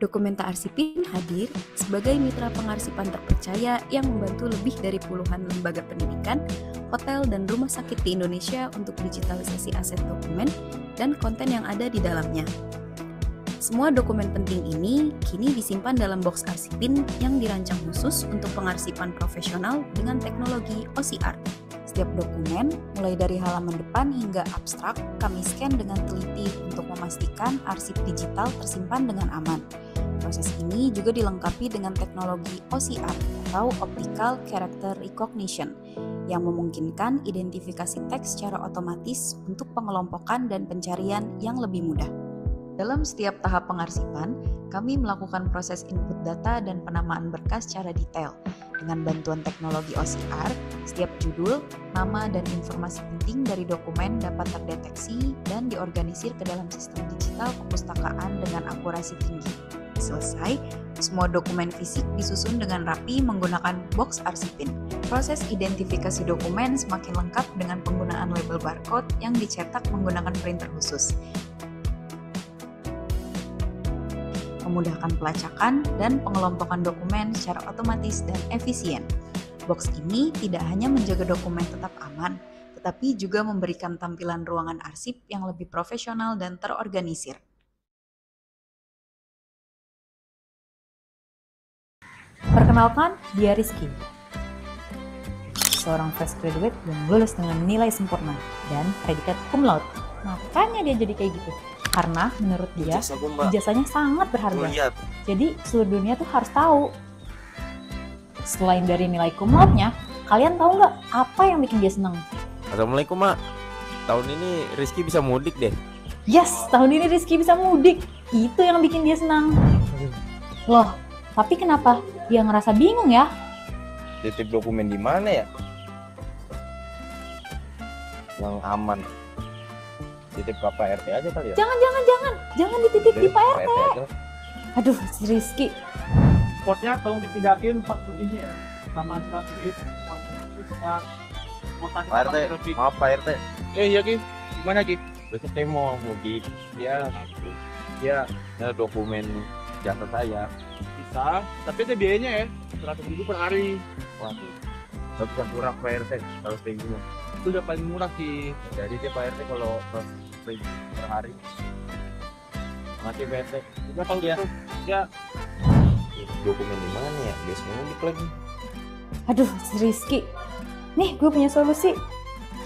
Dokumenta Arsipin hadir sebagai mitra pengarsipan terpercaya yang membantu lebih dari puluhan lembaga pendidikan, hotel, dan rumah sakit di Indonesia untuk digitalisasi aset dokumen dan konten yang ada di dalamnya. Semua dokumen penting ini kini disimpan dalam box Arsipin yang dirancang khusus untuk pengarsipan profesional dengan teknologi OCR. Setiap dokumen, mulai dari halaman depan hingga abstrak, kami scan dengan teliti untuk memastikan arsip digital tersimpan dengan aman. Proses ini juga dilengkapi dengan teknologi OCR atau Optical Character Recognition yang memungkinkan identifikasi teks secara otomatis untuk pengelompokan dan pencarian yang lebih mudah. Dalam setiap tahap pengarsipan, kami melakukan proses input data dan penamaan berkas secara detail. Dengan bantuan teknologi OCR, setiap judul, nama, dan informasi penting dari dokumen dapat terdeteksi dan diorganisir ke dalam sistem digital perpustakaan dengan akurasi tinggi. Selesai, semua dokumen fisik disusun dengan rapi menggunakan box Arsipin. Proses identifikasi dokumen semakin lengkap dengan penggunaan label barcode yang dicetak menggunakan printer khusus, memudahkan pelacakan dan pengelompokan dokumen secara otomatis dan efisien. Box ini tidak hanya menjaga dokumen tetap aman, tetapi juga memberikan tampilan ruangan arsip yang lebih profesional dan terorganisir. Perkenalkan, dia Rizky, seorang fresh graduate yang lulus dengan nilai sempurna dan predikat cum laude. Makanya dia jadi kayak gitu. Karena menurut dia, ijazahnya sangat berharga. Jadi seluruh dunia tuh harus tahu. Selain dari nilai cum laude-nya, kalian tahu nggak apa yang bikin dia senang? Assalamualaikum, Mak. Tahun ini Rizky bisa mudik deh. Yes, tahun ini Rizky bisa mudik. Itu yang bikin dia senang. Loh, tapi kenapa dia ngerasa bingung ya? Titip dokumen di mana ya? Yang aman. Titip ke Pak RT aja kali ya? Jangan dititip di Pak RT. aja. Aduh, si Rizky. Spotnya tolong dipindahin 4 ini ya, sama sedikit. Pak RT, maaf Pak RT. Iya Ki, gimana Ki? Besok saya mau mudik. Ya, dokumen jasa saya. Bisa, tapi ada biayanya ya, 100.000 per hari. Waduh, tapi kan kurang Pak RT kalau kayak gini. Itu udah paling murah Ki. Jadi dia Pak RT kalau per hari. Makasih Pak RT. Juga kalau gitu, ya. Dokumen di mana ya? Biasanya mudik lagi. Aduh, si Rizky. Nih, gue punya solusi.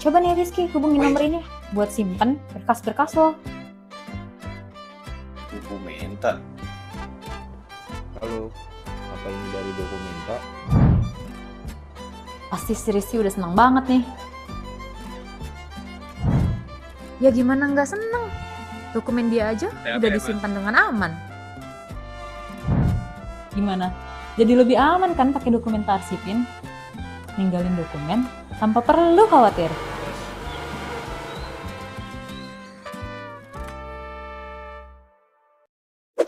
Coba nih Rizky, hubungin nomor ini buat simpen berkas-berkas lo. Dokumenta. Halo, apa ini dari Dokumenta? Pasti si Rizky udah seneng banget nih. Ya gimana nggak seneng? Dokumen dia aja udah disimpan dengan aman. Gimana? Jadi lebih aman kan pakai Dokumenta Arsipin? Ninggalin dokumen tanpa perlu khawatir.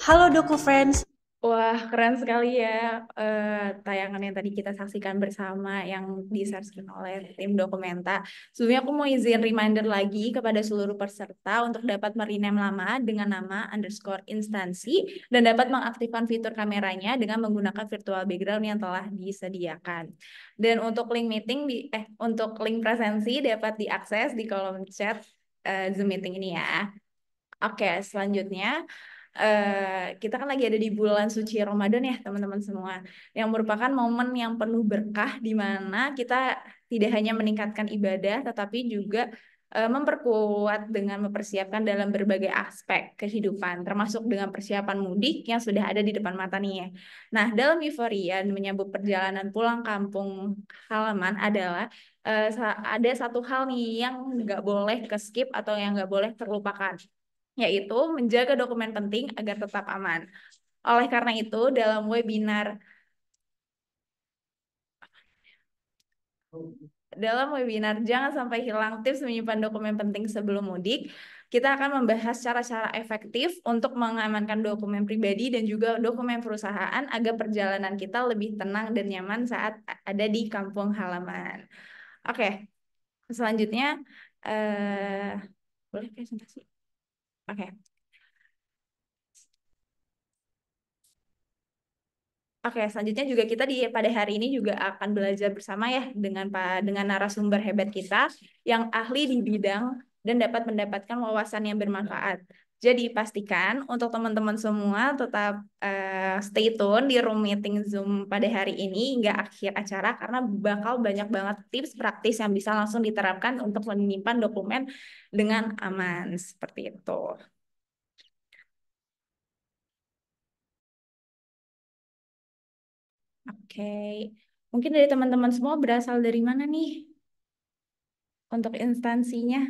Halo Doku Friends. Wah, keren sekali ya tayangan yang tadi kita saksikan bersama yang di-share oleh tim Dokumenta. Sebelumnya aku mau izin reminder lagi kepada seluruh peserta untuk dapat merename lama dengan nama _instansi dan dapat mengaktifkan fitur kameranya dengan menggunakan virtual background yang telah disediakan. Dan untuk link meeting untuk link presensi dapat diakses di kolom chat Zoom meeting ini ya. Oke, selanjutnya kita kan lagi ada di bulan suci Ramadan ya teman-teman semua, yang merupakan momen yang penuh berkah di mana kita tidak hanya meningkatkan ibadah tetapi juga memperkuat dengan mempersiapkan dalam berbagai aspek kehidupan, termasuk dengan persiapan mudik yang sudah ada di depan mata nih ya. Nah, dalam euforia menyambut perjalanan pulang kampung halaman adalah ada satu hal nih yang nggak boleh ke skip atau yang nggak boleh terlupakan, yaitu menjaga dokumen penting agar tetap aman. Oleh karena itu, dalam webinar Jangan Sampai Hilang Tips Menyimpan Dokumen Penting Sebelum Mudik, kita akan membahas cara-cara efektif untuk mengamankan dokumen pribadi dan juga dokumen perusahaan agar perjalanan kita lebih tenang dan nyaman saat ada di kampung halaman. Oke, selanjutnya boleh presentasi? Oke. Oke, selanjutnya juga kita pada hari ini juga akan belajar bersama ya dengan narasumber hebat kita yang ahli di bidang dan dapat mendapatkan wawasan yang bermanfaat. Jadi pastikan untuk teman-teman semua tetap stay tune di room meeting Zoom pada hari ini hingga akhir acara karena bakal banyak banget tips praktis yang bisa langsung diterapkan untuk menyimpan dokumen dengan aman seperti itu. Oke, mungkin dari teman-teman semua berasal dari mana nih untuk instansinya?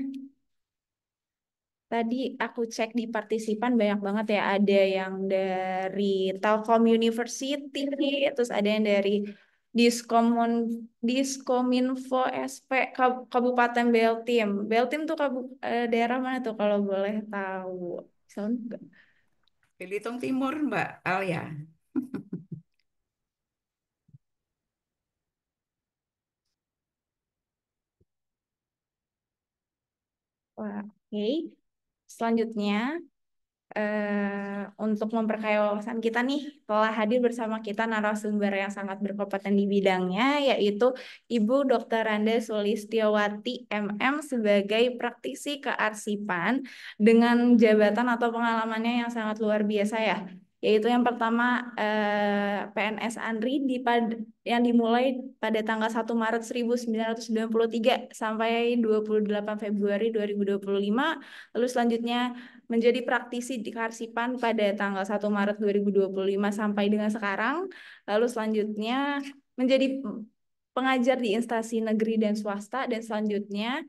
Tadi aku cek di partisipan banyak banget ya, ada yang dari Telkom University, terus ada yang dari Diskomun, Diskominfo SP Kabupaten Beltim. Beltim tuh daerah mana tuh kalau boleh tahu? Sound nggak? Belitung Timur, Mbak Alia. Wah, oke. Selanjutnya, untuk memperkaya wawasan kita nih, telah hadir bersama kita narasumber yang sangat berkompeten di bidangnya, yaitu Ibu Dr. Randa Sulistiowati MM sebagai praktisi kearsipan dengan jabatan atau pengalamannya yang sangat luar biasa ya. Yaitu yang pertama PNS Andri yang dimulai pada tanggal 1 Maret 1993 sampai 28 Februari 2025. Lalu selanjutnya menjadi praktisi di Karsipan pada tanggal 1 Maret 2025 sampai dengan sekarang. Lalu selanjutnya menjadi pengajar di instansi negeri dan swasta dan selanjutnya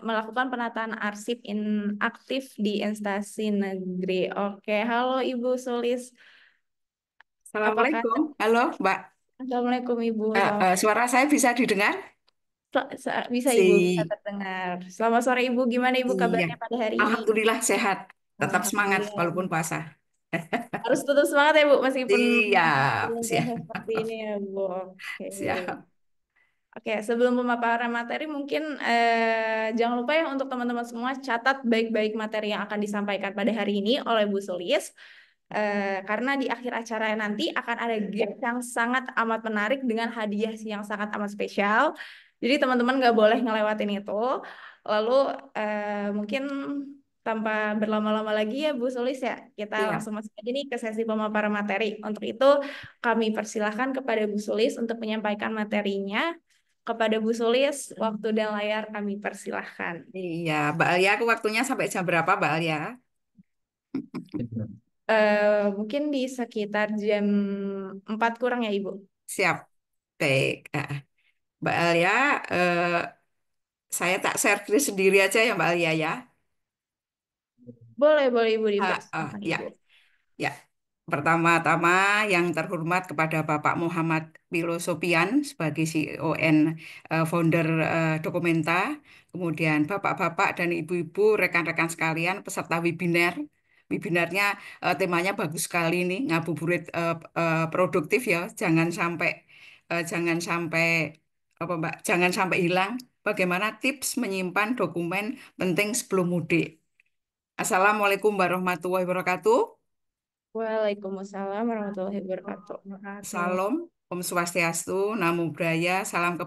melakukan penataan arsip aktif di instansi negeri. Oke, halo Ibu Sulis. Apakah Assalamualaikum. Halo, Mbak. Assalamualaikum Ibu. Suara saya bisa didengar? Bisa Ibu, bisa Si, terdengar. Selamat sore Ibu, gimana Ibu iya. kabarnya pada hari ini? Alhamdulillah sehat. Tetap semangat Alhamdulillah. walaupun puasa. Harus tetap semangat ya Bu, meskipun Siap, bahasa siap, seperti ini ya Bu. Oke. siap. Oke, sebelum pemaparan materi mungkin jangan lupa ya untuk teman-teman semua catat baik-baik materi yang akan disampaikan pada hari ini oleh Bu Sulis. Karena di akhir acara nanti akan ada gift yang sangat amat menarik dengan hadiah yang sangat amat spesial. Jadi teman-teman nggak boleh ngelewatin itu. Lalu mungkin tanpa berlama-lama lagi ya Bu Sulis ya, kita Siap. langsung masuk aja nih ke sesi pemaparan materi. Untuk itu kami persilahkan kepada Bu Sulis untuk menyampaikan materinya. Kepada Bu Sulis, waktu dan layar kami persilahkan. Iya, Mbak Alia, aku waktunya sampai jam berapa, Mbak Alia? Mungkin di sekitar jam 4 kurang ya Ibu. Siap. Baik. Mbak Alia, eh, saya tak share screen sendiri aja ya, Mbak Alia ya. Boleh, boleh Ibu Ah, dipersilakan ya. Ibu. Ya, pertama-tama yang terhormat kepada Bapak Muhammad Filosofian sebagai CON founder Dokumenta, kemudian Bapak-bapak dan Ibu-ibu, rekan-rekan sekalian peserta webinar. Webinarnya temanya bagus sekali nih, ngabuburit produktif ya. Jangan sampai apa Mbak, jangan sampai hilang. Bagaimana tips menyimpan dokumen penting sebelum mudik. Assalamualaikum warahmatullahi wabarakatuh. Waalaikumsalam warahmatullahi wabarakatuh. Salam, Om Swastiastu, Namo Buddhaya, salam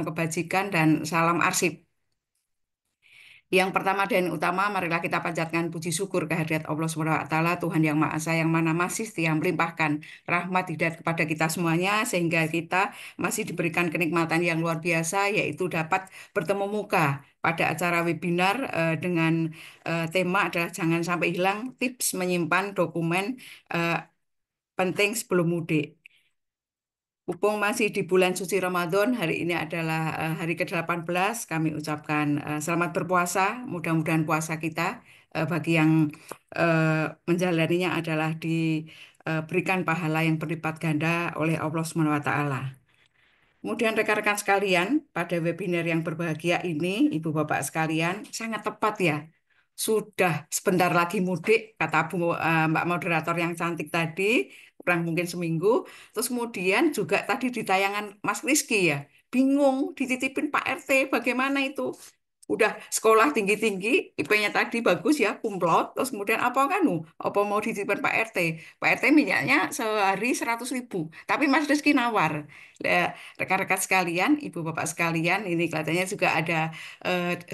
kebajikan dan salam arsip. Yang pertama dan utama, marilah kita panjatkan puji syukur kehadirat Allah Subhanahu wa Ta'ala, Tuhan yang Maha Esa, yang mana masih setia melimpahkan rahmat hidayat kepada kita semuanya, sehingga kita masih diberikan kenikmatan yang luar biasa, yaitu dapat bertemu muka pada acara webinar dengan tema adalah jangan sampai hilang tips menyimpan dokumen eh, penting sebelum mudik. Mumpung masih di bulan suci Ramadan, hari ini adalah hari ke-18. Kami ucapkan selamat berpuasa. Mudah-mudahan puasa kita bagi yang menjalaninya adalah diberikan pahala yang berlipat ganda oleh Allah Subhanahu wa taala. Kemudian rekan-rekan sekalian, pada webinar yang berbahagia ini, Ibu Bapak sekalian, sangat tepat ya. Sudah sebentar lagi mudik, kata Mbak moderator yang cantik tadi, kurang mungkin seminggu. Terus kemudian juga tadi di tayangan Mas Rizky ya, bingung dititipin Pak RT, bagaimana itu? udah sekolah tinggi-tinggi, IP-nya tadi bagus ya, kumlot, terus kemudian apa kan, apa mau dititipkan Pak RT? Pak RT minyaknya sehari 100.000, tapi Mas Rizky nawar. Lah, rekan-rekan sekalian, ibu bapak sekalian, ini kelihatannya juga ada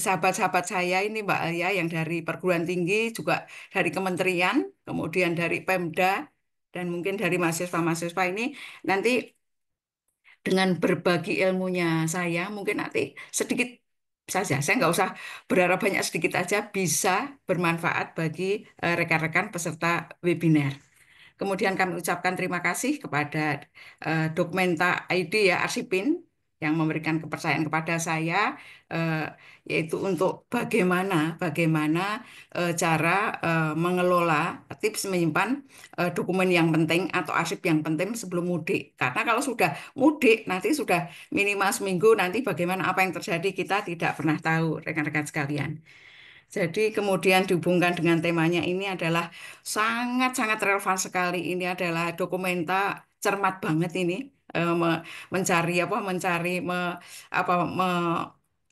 sahabat-sahabat saya ini Mbak Alia yang dari perguruan tinggi, juga dari kementerian, kemudian dari Pemda, dan mungkin dari mahasiswa-mahasiswa ini nanti dengan berbagi ilmunya saya mungkin nanti sedikit saja, saya nggak usah berharap banyak, sedikit aja bisa bermanfaat bagi rekan-rekan peserta webinar. Kemudian kami ucapkan terima kasih kepada Dokumenta ID ya, Arsipin, yang memberikan kepercayaan kepada saya, eh, yaitu untuk bagaimana bagaimana cara mengelola tips menyimpan dokumen yang penting atau arsip yang penting sebelum mudik. Karena kalau sudah mudik nanti sudah minimal seminggu, nanti bagaimana apa yang terjadi kita tidak pernah tahu, rekan-rekan sekalian. Jadi kemudian dihubungkan dengan temanya ini adalah sangat-sangat relevan sekali. Ini adalah dokumenta cermat banget ini, mencari apa mencari apa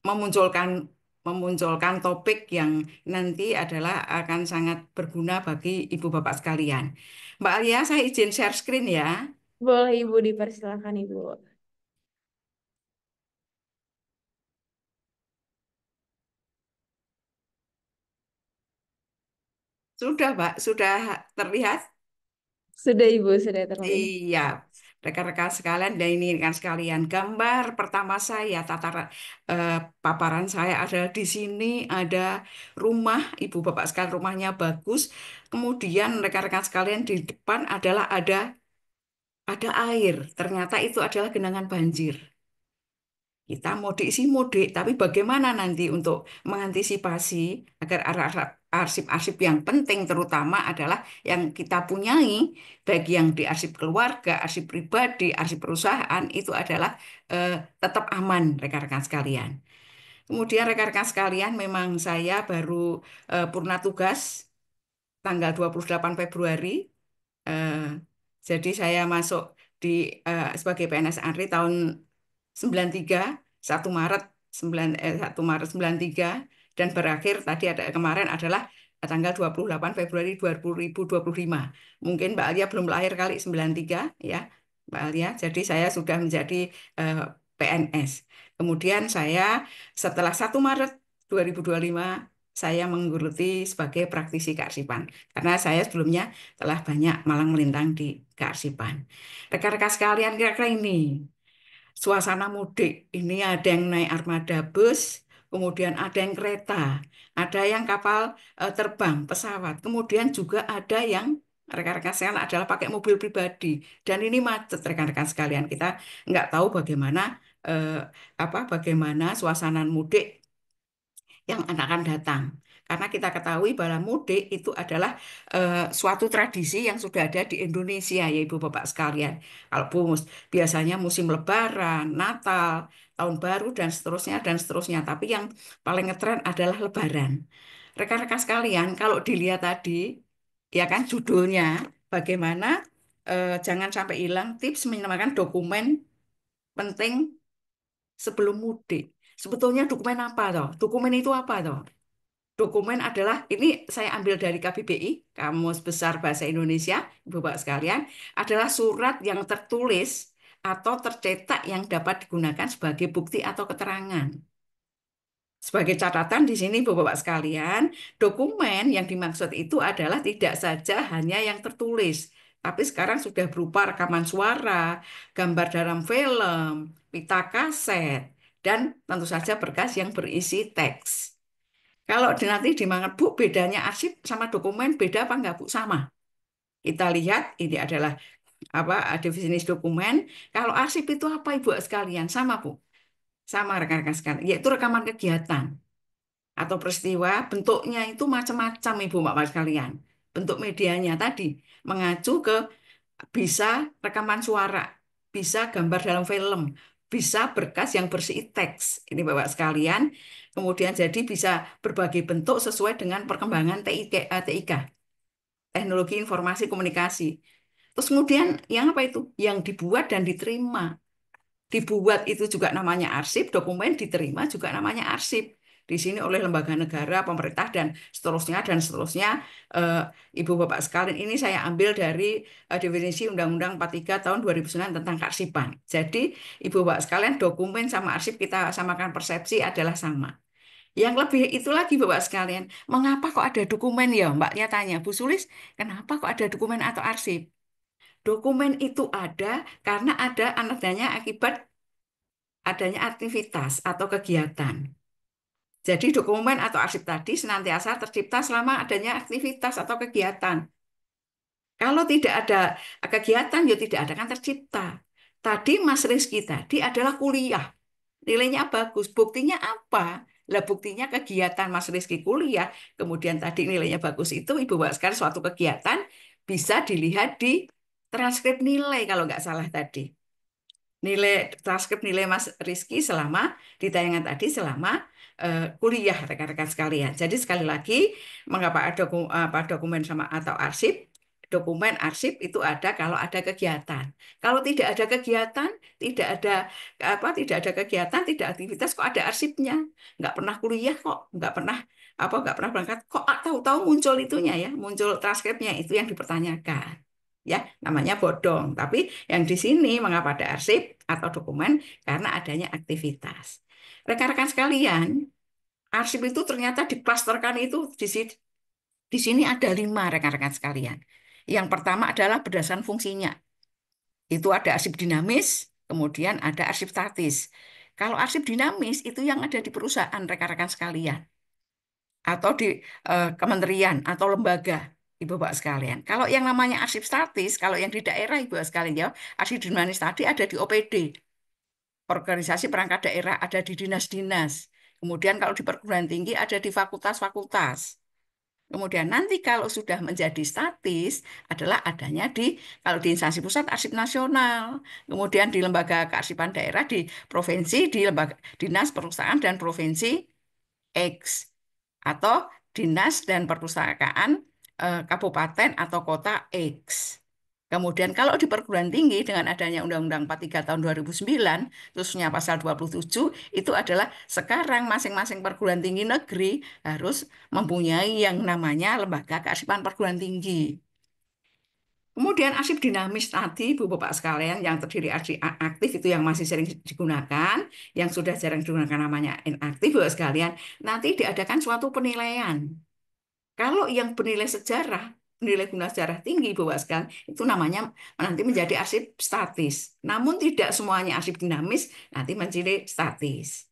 memunculkan memunculkan topik yang nanti adalah akan sangat berguna bagi ibu bapak sekalian. Mbak Alia, saya izin share screen ya. Boleh Ibu, dipersilakan Ibu. Sudah, Mbak, sudah terlihat? Sudah Ibu, sudah terlihat. Iya, rekan-rekan sekalian, dan ini rekan sekalian, gambar pertama saya, tataran eh, paparan saya ada di sini, ada rumah, ibu bapak sekalian, rumahnya bagus. Kemudian rekan-rekan sekalian di depan adalah ada air. Ternyata itu adalah genangan banjir. Kita mudik sih mudik, tapi bagaimana nanti untuk mengantisipasi agar arsip-arsip yang penting terutama adalah yang kita punyai, baik yang di arsip keluarga, arsip pribadi, arsip perusahaan, itu adalah eh, tetap aman, rekan-rekan sekalian. Kemudian rekan-rekan sekalian, memang saya baru purna tugas tanggal 28 Februari. Eh, jadi saya masuk di sebagai PNS ANRI tahun 93, 1 Maret 1 Maret 93, dan berakhir tadi ada kemarin adalah tanggal 28 Februari 2025. Mungkin Mbak Alia belum lahir kali 93 ya, Mbak Alia. Jadi saya sudah menjadi eh, PNS. Kemudian saya setelah 1 Maret 2025 saya menggeluti sebagai praktisi kearsipan. Karena saya sebelumnya telah banyak malang melintang di kearsipan. Rekan-rekan sekalian, kira-kira ini suasana mudik. Ini ada yang naik armada bus, kemudian ada yang kereta, ada yang kapal terbang, pesawat, kemudian juga ada yang rekan-rekan sekalian adalah pakai mobil pribadi. Dan ini macet, rekan-rekan sekalian. Kita nggak tahu bagaimana eh, bagaimana suasana mudik yang akan datang. Karena kita ketahui bahwa mudik itu adalah suatu tradisi yang sudah ada di Indonesia, ya Ibu Bapak sekalian. Kalau biasanya musim Lebaran, Natal, Tahun Baru, dan seterusnya, dan seterusnya. Tapi yang paling ngetren adalah Lebaran. Rekan-rekan sekalian, kalau dilihat tadi, ya kan judulnya, bagaimana jangan sampai hilang tips menyelamatkan dokumen penting sebelum mudik. Sebetulnya dokumen apa toh? Dokumen itu apa toh? Dokumen adalah, ini saya ambil dari KBBI, Kamus Besar Bahasa Indonesia, Ibu Bapak sekalian, adalah surat yang tertulis atau tercetak yang dapat digunakan sebagai bukti atau keterangan. Sebagai catatan di sini, Bapak-Bapak sekalian, dokumen yang dimaksud itu adalah tidak saja hanya yang tertulis, tapi sekarang sudah berupa rekaman suara, gambar dalam film, pita kaset, dan tentu saja berkas yang berisi teks. Kalau nanti dimangat, Bu, bedanya arsip sama dokumen beda apa enggak, Bu? Sama. Kita lihat ini adalah apa definisi dokumen. Kalau arsip itu apa, Ibu sekalian? Sama, Bu. Sama, rekan-rekan sekalian. Yaitu rekaman kegiatan atau peristiwa, bentuknya itu macam-macam, Ibu Bapak sekalian. Bentuk medianya tadi mengacu ke bisa rekaman suara, bisa gambar dalam film, bisa berkas yang berisi teks. Ini Bapak sekalian. Kemudian jadi bisa berbagai bentuk sesuai dengan perkembangan TIK, teknologi informasi komunikasi. Terus kemudian yang apa itu? Yang dibuat dan diterima. Dibuat itu juga namanya arsip, dokumen diterima juga namanya arsip. di sini oleh lembaga negara, pemerintah, dan seterusnya. Eh, Ibu Bapak sekalian, ini saya ambil dari definisi Undang-Undang 43 tahun 2009 tentang kearsipan. Jadi, Ibu Bapak sekalian, dokumen sama arsip kita samakan persepsi adalah sama. Yang lebih itu lagi Bapak sekalian, mengapa kok ada dokumen ya? Mbaknya tanya, Bu Sulis, kenapa kok ada dokumen atau arsip? Dokumen itu ada karena ada adanya akibat adanya aktivitas atau kegiatan. Jadi dokumen atau arsip tadi senantiasa tercipta selama adanya aktivitas atau kegiatan. Kalau tidak ada kegiatan, ya tidak ada kan tercipta. Tadi Mas Rizky tadi adalah kuliah. Nilainya bagus. Buktinya apa? Lah buktinya kegiatan Mas Rizky kuliah, kemudian tadi nilainya bagus itu, Ibu Bapak sekalian suatu kegiatan bisa dilihat di transkrip nilai kalau nggak salah tadi. Transkrip nilai Mas Rizky selama di tayangan tadi selama kuliah rekan-rekan sekalian. Jadi sekali lagi mengapa ada dokumen sama atau arsip? Dokumen arsip itu ada kalau ada kegiatan. Kalau tidak ada kegiatan, tidak ada tidak ada kegiatan, tidak aktivitas, kok ada arsipnya? Nggak pernah kuliah kok, nggak pernah berangkat, kok tahu-tahu muncul itunya ya, muncul transkripnya itu yang dipertanyakan. Ya, namanya bodong. Tapi yang di sini mengapa ada arsip atau dokumen? Karena adanya aktivitas. Rekan-rekan sekalian, arsip itu ternyata diklasterkan itu di sini ada 5 rekan-rekan sekalian. Yang pertama adalah berdasarkan fungsinya. Itu ada arsip dinamis, kemudian ada arsip statis. Kalau arsip dinamis itu yang ada di perusahaan rekan-rekan sekalian. Atau di kementerian atau lembaga. Ibu Bapak sekalian. Kalau yang namanya arsip statis, kalau yang di daerah Ibu Bapak sekalian ya, arsip dinamis tadi ada di OPD, organisasi perangkat daerah, ada di dinas-dinas. Kemudian kalau di perguruan tinggi ada di fakultas-fakultas. Kemudian nanti kalau sudah menjadi statis adalah adanya kalau di instansi pusat arsip nasional, kemudian di lembaga kearsipan daerah di provinsi, di lembaga dinas perusahaan dan provinsi X atau dinas dan perpustakaan kabupaten atau kota X. Kemudian kalau di perguruan tinggi dengan adanya Undang-Undang 43 tahun 2009, khususnya pasal 27, itu adalah sekarang masing-masing perguruan tinggi negeri harus mempunyai yang namanya lembaga kearsipan perguruan tinggi. Kemudian arsip dinamis tadi, Bu Bapak sekalian, yang terdiri arsip aktif itu yang masih sering digunakan, yang sudah jarang digunakan namanya inaktif, Bu Bapak sekalian, nanti diadakan suatu penilaian. Kalau yang bernilai sejarah, nilai guna sejarah tinggi, Bapak sekalian, itu namanya nanti menjadi arsip statis. Namun tidak semuanya arsip dinamis nanti menjadi statis.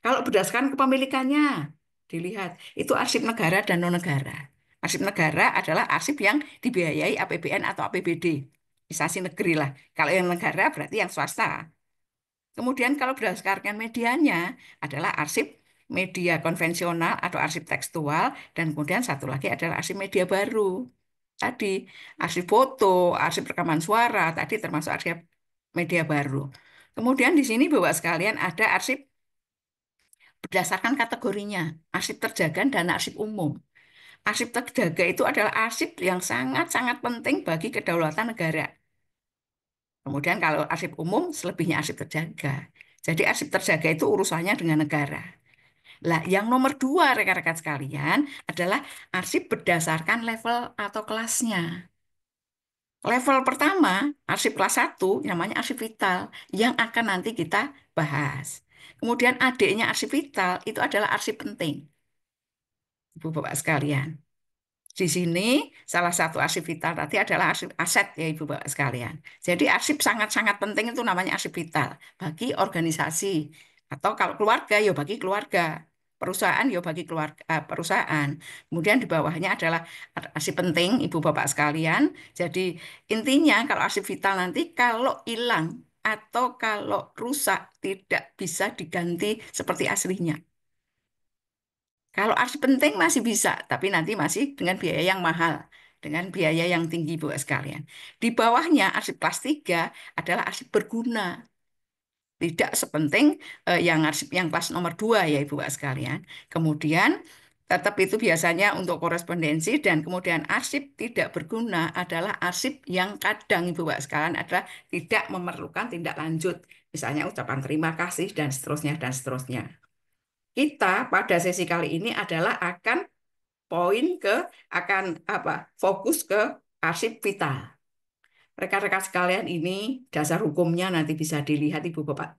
Kalau berdasarkan kepemilikannya, dilihat itu arsip negara dan non-negara. Arsip negara adalah arsip yang dibiayai APBN atau APBD, instansi negeri lah. Kalau yang negara berarti yang swasta. Kemudian kalau berdasarkan medianya adalah arsip media konvensional atau arsip tekstual, dan kemudian satu lagi adalah arsip media baru. Tadi arsip foto, arsip rekaman suara, tadi termasuk arsip media baru. Kemudian di sini Bapak sekalian ada arsip berdasarkan kategorinya, arsip terjaga dan arsip umum. Arsip terjaga itu adalah arsip yang sangat-sangat penting bagi kedaulatan negara. Kemudian kalau arsip umum, selebihnya arsip terjaga. Jadi arsip terjaga itu urusannya dengan negara. Lah, yang nomor 2 rekan-rekan sekalian adalah arsip berdasarkan level atau kelasnya. Level pertama, arsip kelas 1, namanya arsip vital, yang akan nanti kita bahas. Kemudian adiknya arsip vital, itu adalah arsip penting. Ibu Bapak sekalian. Di sini salah satu arsip vital tadi adalah arsip aset ya Ibu Bapak sekalian. Jadi arsip sangat-sangat penting itu namanya arsip vital bagi organisasi atau kalau keluarga ya bagi keluarga, perusahaan ya bagi keluarga perusahaan. Kemudian di bawahnya adalah arsip penting Ibu Bapak sekalian. Jadi intinya kalau arsip vital nanti kalau hilang atau kalau rusak tidak bisa diganti seperti aslinya. Kalau arsip penting masih bisa, tapi nanti masih dengan biaya yang mahal, dengan biaya yang tinggi Bu sekalian. Di bawahnya arsip kelas 3 adalah arsip berguna. Tidak sepenting yang arsip yang kelas nomor 2 ya Ibu sekalian. Kemudian tetap itu biasanya untuk korespondensi dan kemudian arsip tidak berguna adalah arsip yang kadang Ibu sekalian adalah tidak memerlukan tindak lanjut. Misalnya ucapan terima kasih dan seterusnya dan seterusnya. kita pada sesi kali ini adalah akan poin ke akan fokus ke arsip vital. Rekan-rekan sekalian, ini dasar hukumnya nanti bisa dilihat Ibu Bapak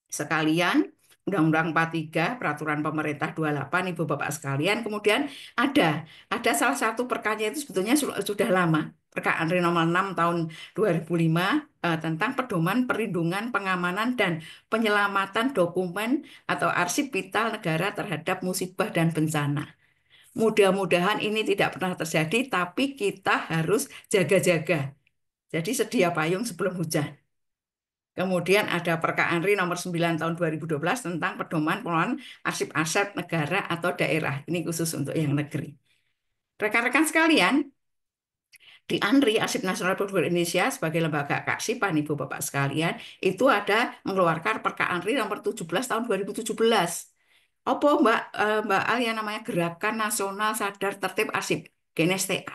sekalian. Undang-Undang 43, Peraturan Pemerintah 28, Ibu Bapak sekalian. Kemudian ada salah satu perkanya itu sebetulnya sudah lama. Perka Anri nomor 6 tahun 2005 tentang pedoman perlindungan, pengamanan, dan penyelamatan dokumen atau arsip vital negara terhadap musibah dan bencana. Mudah-mudahan ini tidak pernah terjadi, tapi kita harus jaga-jaga. Jadi sedia payung sebelum hujan. Kemudian ada Perka Anri nomor 9 tahun 2012 tentang pedoman pengelolaan arsip aset negara atau daerah. Ini khusus untuk yang negeri. Rekan-rekan sekalian, di ANRI, Arsip Nasional Republik Indonesia sebagai lembaga kearsipan, Ibu Bapak sekalian, itu ada mengeluarkan Perka Anri nomor 17 tahun 2017. Apa Mbak Al yang namanya Gerakan Nasional Sadar Tertib Arsip, GNSTA.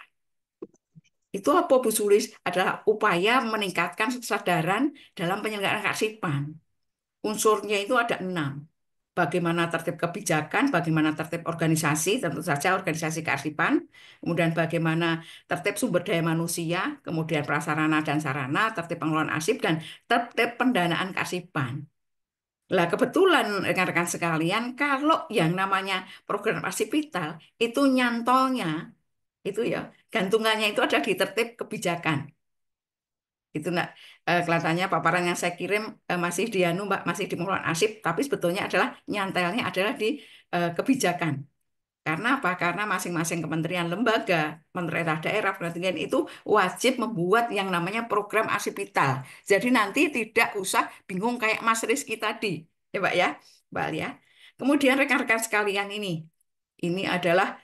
Itu apa Bu Sulis? Adalah upaya meningkatkan kesadaran dalam penyelenggaraan kearsipan. Unsurnya itu ada 6. Bagaimana tertib kebijakan, bagaimana tertib organisasi, tentu saja organisasi kearsipan, kemudian bagaimana tertib sumber daya manusia, kemudian prasarana dan sarana, tertib pengelolaan arsip, dan tertib pendanaan kearsipan. Lah kebetulan rekan-rekan sekalian, kalau yang namanya program arsip vital, itu nyantolnya, itu ya, gantungannya itu ada di tertib kebijakan. Itu kelihatannya paparan yang saya kirim masih di Mbak, masih di pengelolaan arsip, tapi sebetulnya adalah nyantelnya adalah di kebijakan. Karena apa? Karena masing-masing kementerian lembaga, pemerintah daerah, pemerintah itu wajib membuat yang namanya program arsip vital. Jadi nanti tidak usah bingung kayak Mas Rizky tadi, ya Mbak ya, Mbak Alia. Kemudian rekan-rekan sekalian, ini adalah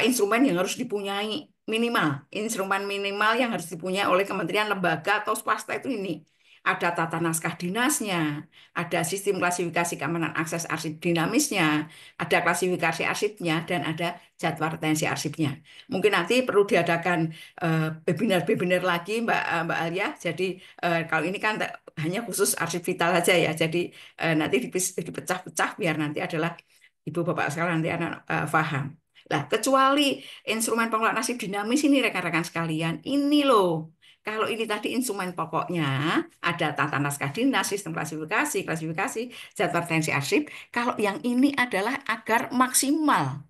instrumen yang harus dipunyai minimal, instrumen minimal yang harus dipunyai oleh kementerian, lembaga atau swasta itu ini. Ada tata naskah dinasnya, ada sistem klasifikasi keamanan akses arsip dinamisnya, ada klasifikasi arsipnya, dan ada jadwal retensi arsipnya. Mungkin nanti perlu diadakan webinar-webinar lagi Mbak Alia. Jadi kalau ini kan hanya khusus arsip vital saja ya. Jadi nanti dipecah-pecah biar nanti adalah Ibu Bapak sekalian nanti anak paham. Nah, kecuali instrumen pengelolaan arsip dinamis ini rekan-rekan sekalian, ini loh. Kalau ini tadi instrumen pokoknya, ada tata naskah dinas, sistem klasifikasi, jadwal retensi arsip. Kalau yang ini adalah agar maksimal.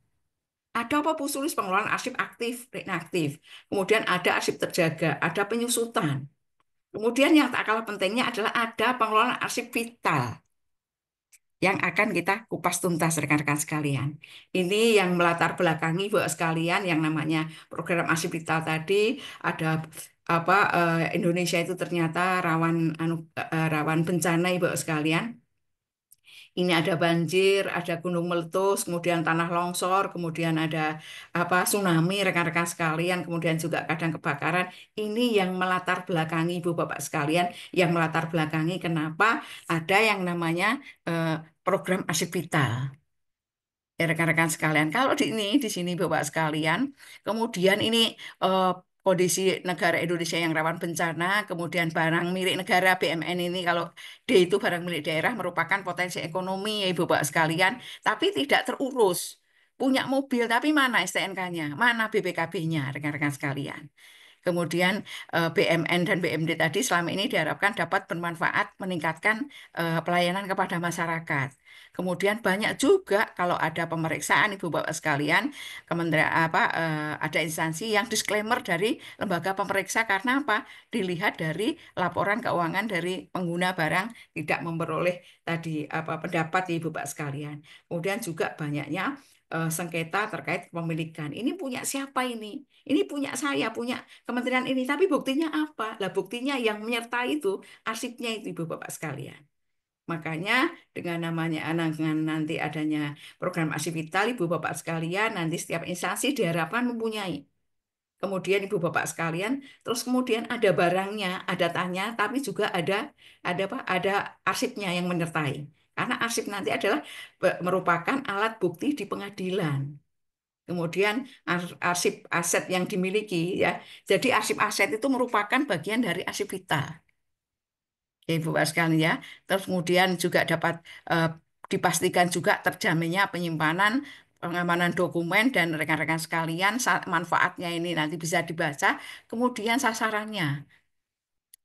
Ada apa Bu Sulis? Pengelolaan arsip aktif, reaktif. Kemudian ada arsip terjaga, ada penyusutan. Kemudian yang tak kalah pentingnya adalah ada pengelolaan arsip vital yang akan kita kupas tuntas rekan-rekan sekalian. Ini yang melatar belakangi Ibu sekalian yang namanya program arsip vital tadi, ada Indonesia itu ternyata rawan bencana Ibu sekalian. Ini ada banjir, ada gunung meletus, kemudian tanah longsor, kemudian ada tsunami rekan-rekan sekalian, kemudian juga kadang kebakaran. Ini yang melatar belakangi Ibu Bapak sekalian, yang melatar belakangi kenapa ada yang namanya program arsip vital. Ya, rekan-rekan sekalian, kalau di sini Bapak sekalian, kemudian ini kondisi negara Indonesia yang rawan bencana, kemudian barang milik negara BMN ini kalau D itu barang milik daerah merupakan potensi ekonomi ya Ibu Bapak sekalian, tapi tidak terurus. Punya mobil tapi mana STNK-nya, mana BPKB-nya rekan-rekan sekalian. Kemudian BMN dan BMD tadi selama ini diharapkan dapat bermanfaat meningkatkan pelayanan kepada masyarakat. Kemudian banyak juga kalau ada pemeriksaan Ibu Bapak sekalian, kementerian ada instansi yang disclaimer dari lembaga pemeriksa karena apa? Dilihat dari laporan keuangan dari pengguna barang tidak memperoleh tadi pendapat Ibu Bapak sekalian. Kemudian juga banyaknya sengketa terkait kepemilikan. Ini punya siapa ini? Ini punya saya, punya kementerian ini. Tapi buktinya apa? Lah buktinya yang menyertai itu arsipnya itu Ibu Bapak sekalian. Makanya dengan dengan nanti adanya program arsip vital Ibu Bapak sekalian, nanti setiap instansi diharapkan mempunyai. Kemudian Ibu Bapak sekalian, terus kemudian ada barangnya, ada datanya, tapi juga ada arsipnya yang menyertai. Karena arsip nanti adalah merupakan alat bukti di pengadilan. Kemudian arsip aset yang dimiliki ya. Jadi arsip aset itu merupakan bagian dari arsip vital. Ya, Ibu Bapak sekalian ya. Terus kemudian juga dapat dipastikan juga terjaminnya penyimpanan, pengamanan dokumen dan rekan-rekan sekalian manfaatnya ini nanti bisa dibaca, kemudian sasarannya.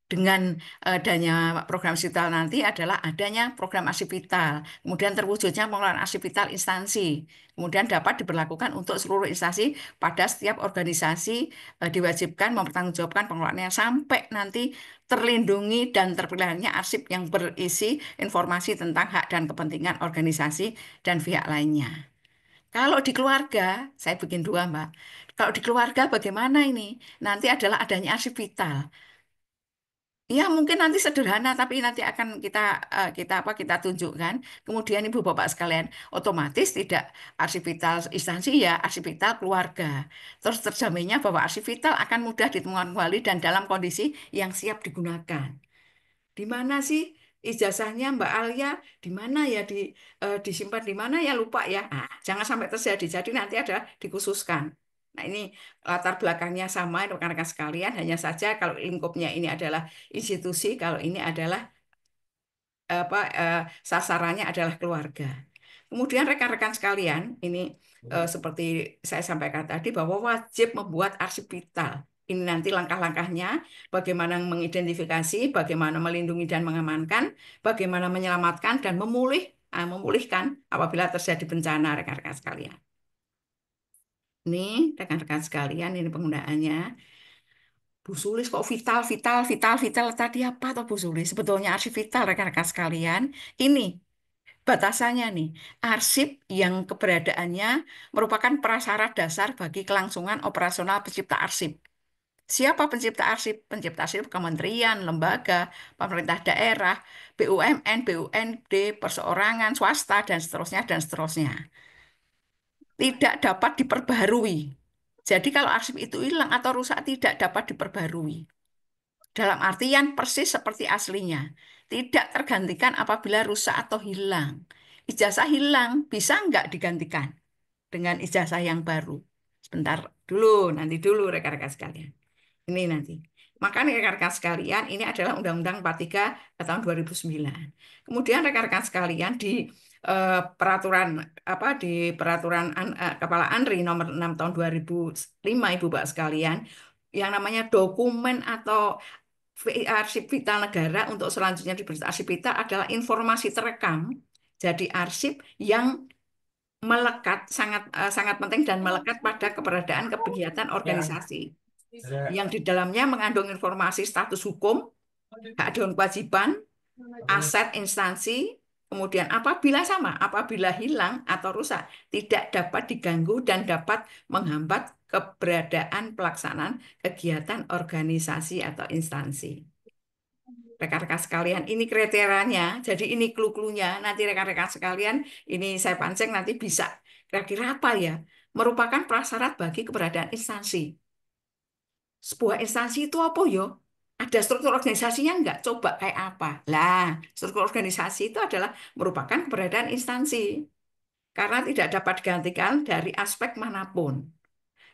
Dengan adanya program Sital nanti adalah adanya program arsip vital, kemudian terwujudnya pengelolaan arsip vital instansi, kemudian dapat diberlakukan untuk seluruh instansi pada setiap organisasi diwajibkan mempertanggungjawabkan pengelolaannya sampai nanti terlindungi dan terpilihnya arsip yang berisi informasi tentang hak dan kepentingan organisasi dan pihak lainnya. Kalau di keluarga, saya bikin dua, Mbak. Kalau di keluarga bagaimana ini? Nanti adalah adanya arsip vital. Ya, mungkin nanti sederhana, tapi nanti akan kita tunjukkan. Kemudian Ibu Bapak sekalian, otomatis tidak arsip vital instansi ya, arsip vital keluarga. Terus terjaminnya bahwa arsip vital akan mudah ditemukan kembali dan dalam kondisi yang siap digunakan. Di mana sih ijazahnya Mbak Alia? Di mana ya disimpan di mana ya lupa ya. Nah, jangan sampai terjadi. Jadi nanti ada dikhususkan. Nah, ini latar belakangnya sama rekan-rekan sekalian, hanya saja kalau lingkupnya ini adalah institusi, kalau ini adalah apa sasarannya adalah keluarga. Kemudian rekan-rekan sekalian, ini seperti saya sampaikan tadi bahwa wajib membuat arsip vital. Ini nanti langkah-langkahnya, bagaimana mengidentifikasi, bagaimana melindungi dan mengamankan, bagaimana menyelamatkan dan memulihkan apabila terjadi bencana, rekan-rekan sekalian. Ini rekan-rekan sekalian, ini penggunaannya. Bu Sulis kok vital, vital, vital, vital tadi apa toh Bu Sulis? Sebetulnya arsip vital rekan-rekan sekalian. Ini batasannya nih, arsip yang keberadaannya merupakan prasyarat dasar bagi kelangsungan operasional pencipta arsip. Siapa pencipta arsip? Pencipta arsip kementerian, lembaga, pemerintah daerah, BUMN, BUMD, perseorangan, swasta, dan seterusnya, dan seterusnya. Tidak dapat diperbaharui. Jadi kalau arsip itu hilang atau rusak tidak dapat diperbarui. Dalam artian persis seperti aslinya. Tidak tergantikan apabila rusak atau hilang. Ijazah hilang, bisa nggak digantikan dengan ijazah yang baru? Sebentar dulu, nanti dulu rekan-rekan sekalian. Ini nanti. Makanya rekan-rekan sekalian, ini adalah Undang-Undang 43 tahun 2009. Kemudian rekan-rekan sekalian peraturan Kepala ANRI nomor 6 tahun 2005 Ibu Bapak sekalian, yang namanya dokumen atau arsip vital negara untuk selanjutnya diberi arsip vital adalah informasi terekam. Jadi arsip yang melekat sangat penting dan melekat pada keberadaan kegiatan organisasi yang di dalamnya mengandung informasi status hukum, hak dan kewajiban, aset instansi, kemudian apabila hilang atau rusak, tidak dapat diganggu dan dapat menghambat keberadaan pelaksanaan kegiatan organisasi atau instansi. Rekan-rekan sekalian, ini kriterianya, jadi ini clue-cluenya. Nanti rekan-rekan sekalian, ini saya pancing nanti bisa kira-kira apa ya? Merupakan prasyarat bagi keberadaan instansi. Sebuah instansi itu apa yo? Ada struktur organisasinya enggak? Coba kayak apa? Lah, struktur organisasi itu adalah merupakan keberadaan instansi. Karena tidak dapat digantikan dari aspek manapun.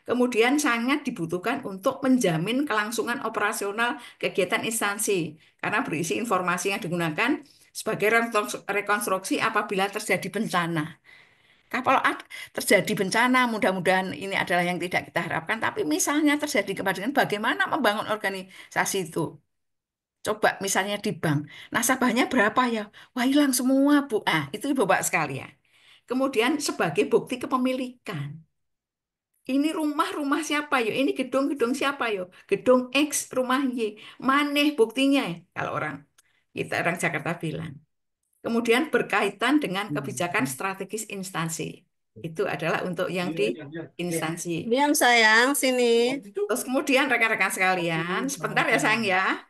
Kemudian sangat dibutuhkan untuk menjamin kelangsungan operasional kegiatan instansi. Karena berisi informasi yang digunakan sebagai rekonstruksi apabila terjadi bencana. Kalau terjadi bencana, mudah-mudahan ini adalah yang tidak kita harapkan, tapi misalnya terjadi kepadatan, bagaimana membangun organisasi itu? Coba misalnya di bank, nasabahnya berapa ya? Wah hilang semua, Bu. Itu Bapak sekalian. Kemudian sebagai bukti kepemilikan. Ini rumah siapa yo? Ini gedung siapa yo? Gedung X, rumah Y. Maneh buktinya ya? Kalau orang Jakarta bilang. Kemudian berkaitan dengan kebijakan strategis instansi. Itu adalah untuk yang di instansi. Diam sayang, sini. Terus kemudian rekan-rekan sekalian, sebentar ya sayang ya.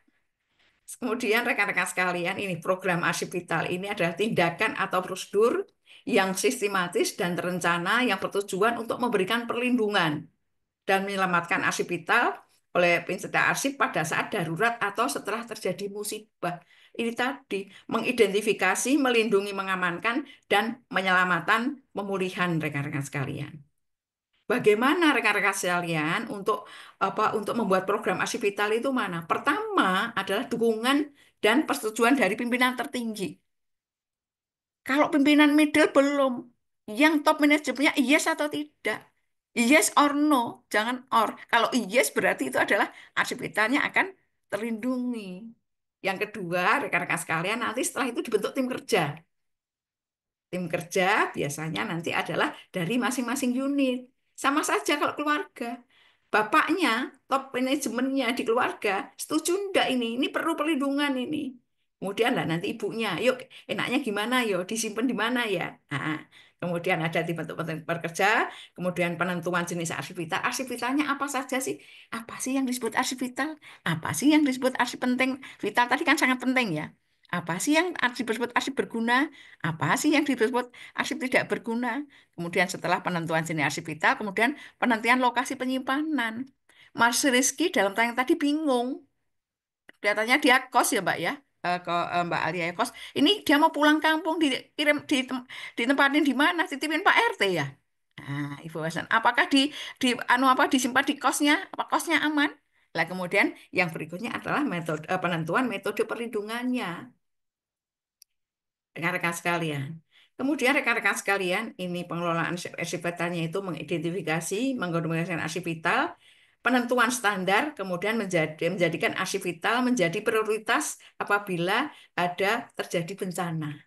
Kemudian rekan-rekan sekalian, ini program arsip vital ini adalah tindakan atau prosedur yang sistematis dan terencana yang bertujuan untuk memberikan perlindungan dan menyelamatkan arsip vital oleh pencetak arsip pada saat darurat atau setelah terjadi musibah. Ini tadi mengidentifikasi, melindungi, mengamankan, dan menyelamatkan pemulihan rekan-rekan sekalian. Bagaimana rekan-rekan sekalian untuk membuat program arsip vital itu mana? Pertama adalah dukungan dan persetujuan dari pimpinan tertinggi. Kalau pimpinan middle belum. Yang top manajemennya yes atau tidak. Yes or no, jangan or. Kalau yes berarti itu adalah arsip vitalnya akan terlindungi. Yang kedua, rekan-rekan sekalian, nanti setelah itu dibentuk tim kerja. Tim kerja biasanya nanti adalah dari masing-masing unit. Sama saja kalau keluarga. Bapaknya, top manajemennya di keluarga, setuju enggak ini? Ini perlu perlindungan ini. Kemudian lah nanti ibunya, yuk enaknya gimana yo, disimpan di mana ya? Nah, kemudian ada dibentuk tim kerja, kemudian penentuan jenis arsip vital. Arsip vitalnya apa saja sih? Apa sih yang disebut arsip vital? Apa sih yang disebut arsip penting? Vital tadi kan sangat penting ya. Apa sih yang disebut arsip berguna? Apa sih yang disebut arsip tidak berguna? Kemudian setelah penentuan jenis arsip vital, kemudian penentuan lokasi penyimpanan. Mas Rizky dalam tayang tadi bingung. Kelihatannya dia kos ya Mbak ya. Mbak Alia ya kos. Ini dia mau pulang kampung dikirim ditempatin di mana? Titipin Pak RT ya. Nah, Ibu Hasan, apakah di anu apa disimpan di kosnya? Apa kosnya aman? Lah kemudian yang berikutnya adalah metode penentuan metode perlindungannya. Rekan-rekan sekalian. Kemudian rekan-rekan sekalian, ini pengelolaan arsip vitalnya itu mengidentifikasi, mengkomunikasikan arsip vital, penentuan standar, kemudian menjadikan arsip vital menjadi prioritas apabila ada terjadi bencana.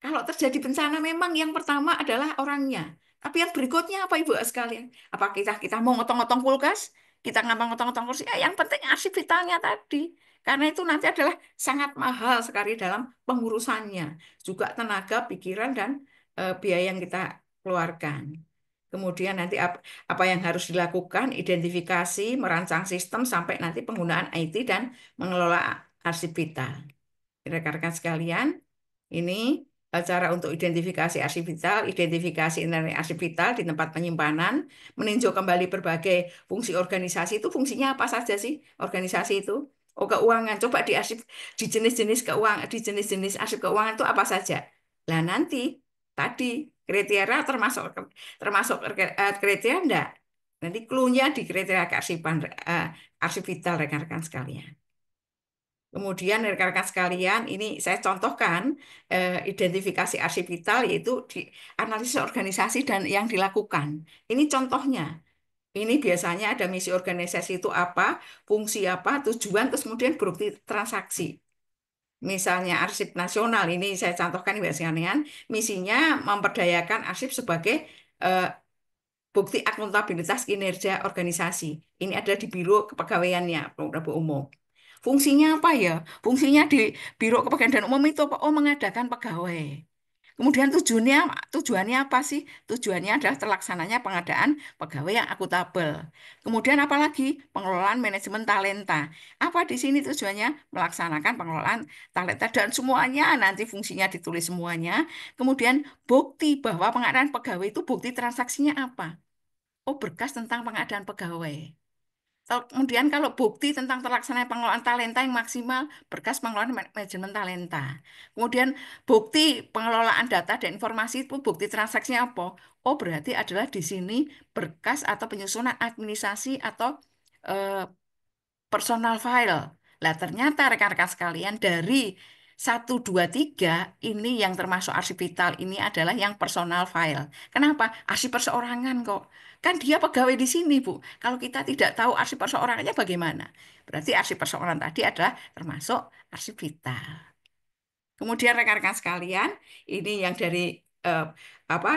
Kalau terjadi bencana memang yang pertama adalah orangnya. Tapi yang berikutnya apa Ibu sekalian? Apa kita mau ngotong-ngotong kulkas? Kita ngotong-ngotong kursi? Yang penting arsip vitalnya tadi. Karena itu nanti adalah sangat mahal sekali dalam pengurusannya. Juga tenaga, pikiran, dan biaya yang kita keluarkan. Kemudian nanti apa yang harus dilakukan, identifikasi, merancang sistem, sampai nanti penggunaan IT dan mengelola arsip vital. Rekan-rekan sekalian, ini cara untuk identifikasi arsip vital, identifikasi internet arsip vital di tempat penyimpanan, meninjau kembali berbagai fungsi organisasi. Itu fungsinya apa saja sih organisasi itu? Oh, keuangan. Coba di arsip di jenis-jenis keuangan, di jenis-jenis arsip keuangan itu apa saja? Lah nanti tadi kriteria termasuk termasuk kriteria enggak? Nanti clue-nya di kriteria kearsipan arsip vital rekan-rekan sekalian. Kemudian rekan-rekan sekalian, ini saya contohkan identifikasi arsip vital yaitu di analisis organisasi dan yang dilakukan. Ini contohnya. Ini biasanya ada misi organisasi itu apa, fungsi apa, tujuan, terus kemudian bukti transaksi. Misalnya arsip nasional, ini saya contohkan biasanya, misinya memperdayakan arsip sebagai eh, bukti akuntabilitas kinerja organisasi. Ini ada di Biro Kepegawaiannya, Prabu Umum. Fungsinya apa ya? Fungsinya di Biro Kepegawaian dan Umum itu apa? Oh, mengadakan pegawai. Kemudian tujuannya apa sih? Tujuannya adalah terlaksananya pengadaan pegawai yang akuntabel. Kemudian apalagi pengelolaan manajemen talenta. Apa di sini tujuannya? Melaksanakan pengelolaan talenta dan semuanya nanti fungsinya ditulis semuanya. Kemudian bukti bahwa pengadaan pegawai itu bukti transaksinya apa? Oh, berkas tentang pengadaan pegawai. Kemudian kalau bukti tentang terlaksananya pengelolaan talenta yang maksimal, berkas pengelolaan manajemen talenta. Kemudian bukti pengelolaan data dan informasi itu bukti transaksinya apa? Oh, berarti adalah di sini berkas atau penyusunan administrasi atau eh, personal file. Lah ternyata rekan-rekan sekalian dari 1, 2, 3 ini yang termasuk arsip vital ini adalah yang personal file. Kenapa? Arsip perseorangan kok. Kan dia pegawai di sini, Bu. Kalau kita tidak tahu arsip perseorangannya bagaimana? Berarti arsip perseorangan tadi adalah termasuk arsip vital. Kemudian rekan-rekan sekalian, ini yang dari eh,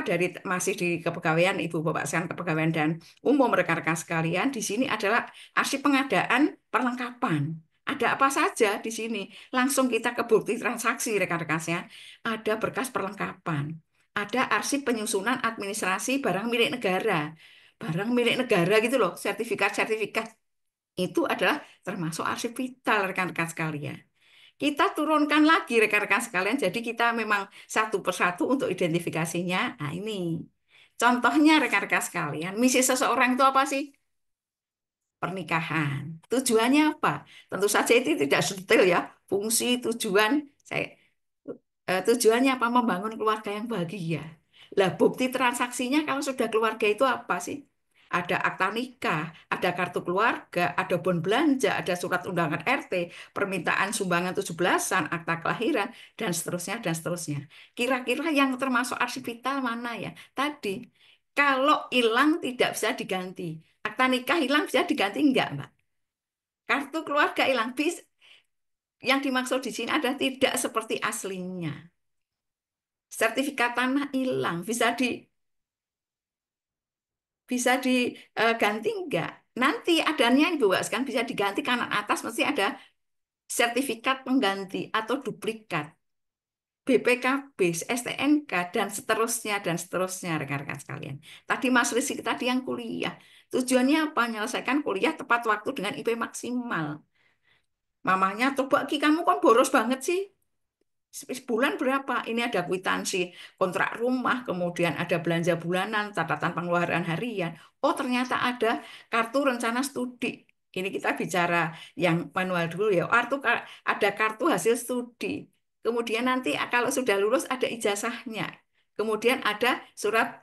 dari masih di kepegawaian Ibu Bapak sekalian kepegawaian dan umum rekan-rekan sekalian, di sini adalah arsip pengadaan perlengkapan. Ada apa saja di sini? Langsung kita ke bukti transaksi rekan-rekan sekalian. Ada berkas perlengkapan. Ada arsip penyusunan administrasi barang milik negara. Barang milik negara gitu loh, sertifikat-sertifikat. Itu adalah termasuk arsip vital rekan-rekan sekalian. Kita turunkan lagi rekan-rekan sekalian, jadi kita memang satu persatu untuk identifikasinya. Nah ini, contohnya rekan-rekan sekalian, misi seseorang itu apa sih? Pernikahan. Tujuannya apa? Tentu saja itu tidak detail ya, fungsi, tujuan. Tujuannya apa? Membangun keluarga yang bahagia. Lah bukti transaksinya kalau sudah keluarga itu apa sih? ada akta nikah, ada kartu keluarga, ada bon belanja, ada surat undangan RT, permintaan sumbangan 17-an, akta kelahiran, dan seterusnya, dan seterusnya. Kira-kira yang termasuk arsip vital mana ya? Tadi, kalau hilang tidak bisa diganti. Akta nikah hilang bisa diganti enggak, Mbak? Kartu keluarga hilang, bis. Yang dimaksud di sini ada tidak seperti aslinya. Sertifikat tanah hilang, bisa diganti enggak? Nanti adanya Ibu kan bisa diganti kanan atas mesti ada sertifikat pengganti atau duplikat. BPKB, STNK, dan seterusnya, rekan-rekan sekalian. Tadi Mas Rizky tadi yang kuliah. Tujuannya apa? Menyelesaikan kuliah tepat waktu dengan IP maksimal. Mamahnya, coba Ki, kamu kok boros banget sih? Sebulan berapa? Ini ada kwitansi kontrak rumah, kemudian ada belanja bulanan, catatan pengeluaran harian. Oh, ternyata ada kartu rencana studi. Ini kita bicara yang manual dulu ya. Ada kartu hasil studi. Kemudian nanti kalau sudah lulus ada ijazahnya. Kemudian ada surat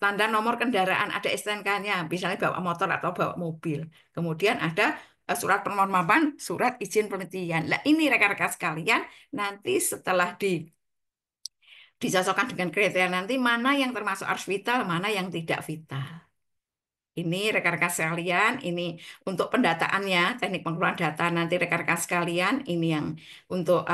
tanda nomor kendaraan, ada STNK-nya, misalnya bawa motor atau bawa mobil. Kemudian ada surat permohonan, surat izin penelitian. Nah, ini rekan-rekan sekalian, nanti setelah dicocokkan dengan kriteria nanti mana yang termasuk harus vital, mana yang tidak vital. Ini rekan-rekan sekalian, ini untuk pendataannya, teknik pengumpulan data nanti rekan-rekan sekalian, ini yang untuk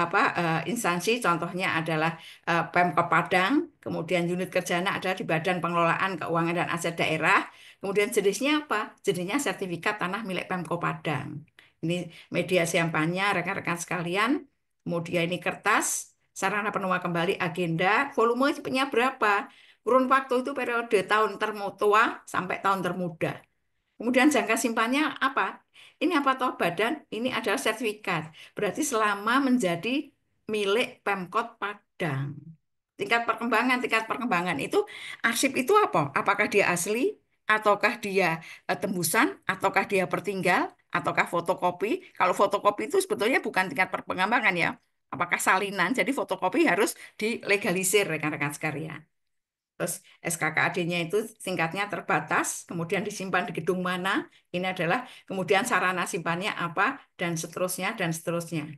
instansi, contohnya adalah Pemkab Padang, kemudian unit kerjanya ada di Badan Pengelolaan Keuangan dan Aset Daerah, kemudian jenisnya apa? Jenisnya sertifikat tanah milik Pemkab Padang. Ini media siampannya rekan-rekan sekalian, kemudian ini kertas, sarana penuah kembali agenda, volumenya berapa? Kurun waktu itu periode tahun tertua sampai tahun termuda. Kemudian jangka simpannya apa? Ini apa toh badan? Ini adalah sertifikat. Berarti selama menjadi milik Pemkot Padang. Tingkat perkembangan itu arsip itu apa? Apakah dia asli? Ataukah dia tembusan? Ataukah dia pertinggal? Ataukah fotokopi? Kalau fotokopi itu sebetulnya bukan tingkat perkembangan ya. Apakah salinan? Jadi fotokopi harus dilegalisir rekan-rekan sekalian. Terus SKKAD-nya itu tingkatnya terbatas, kemudian disimpan di gedung mana, ini adalah kemudian sarana simpannya apa, dan seterusnya, dan seterusnya.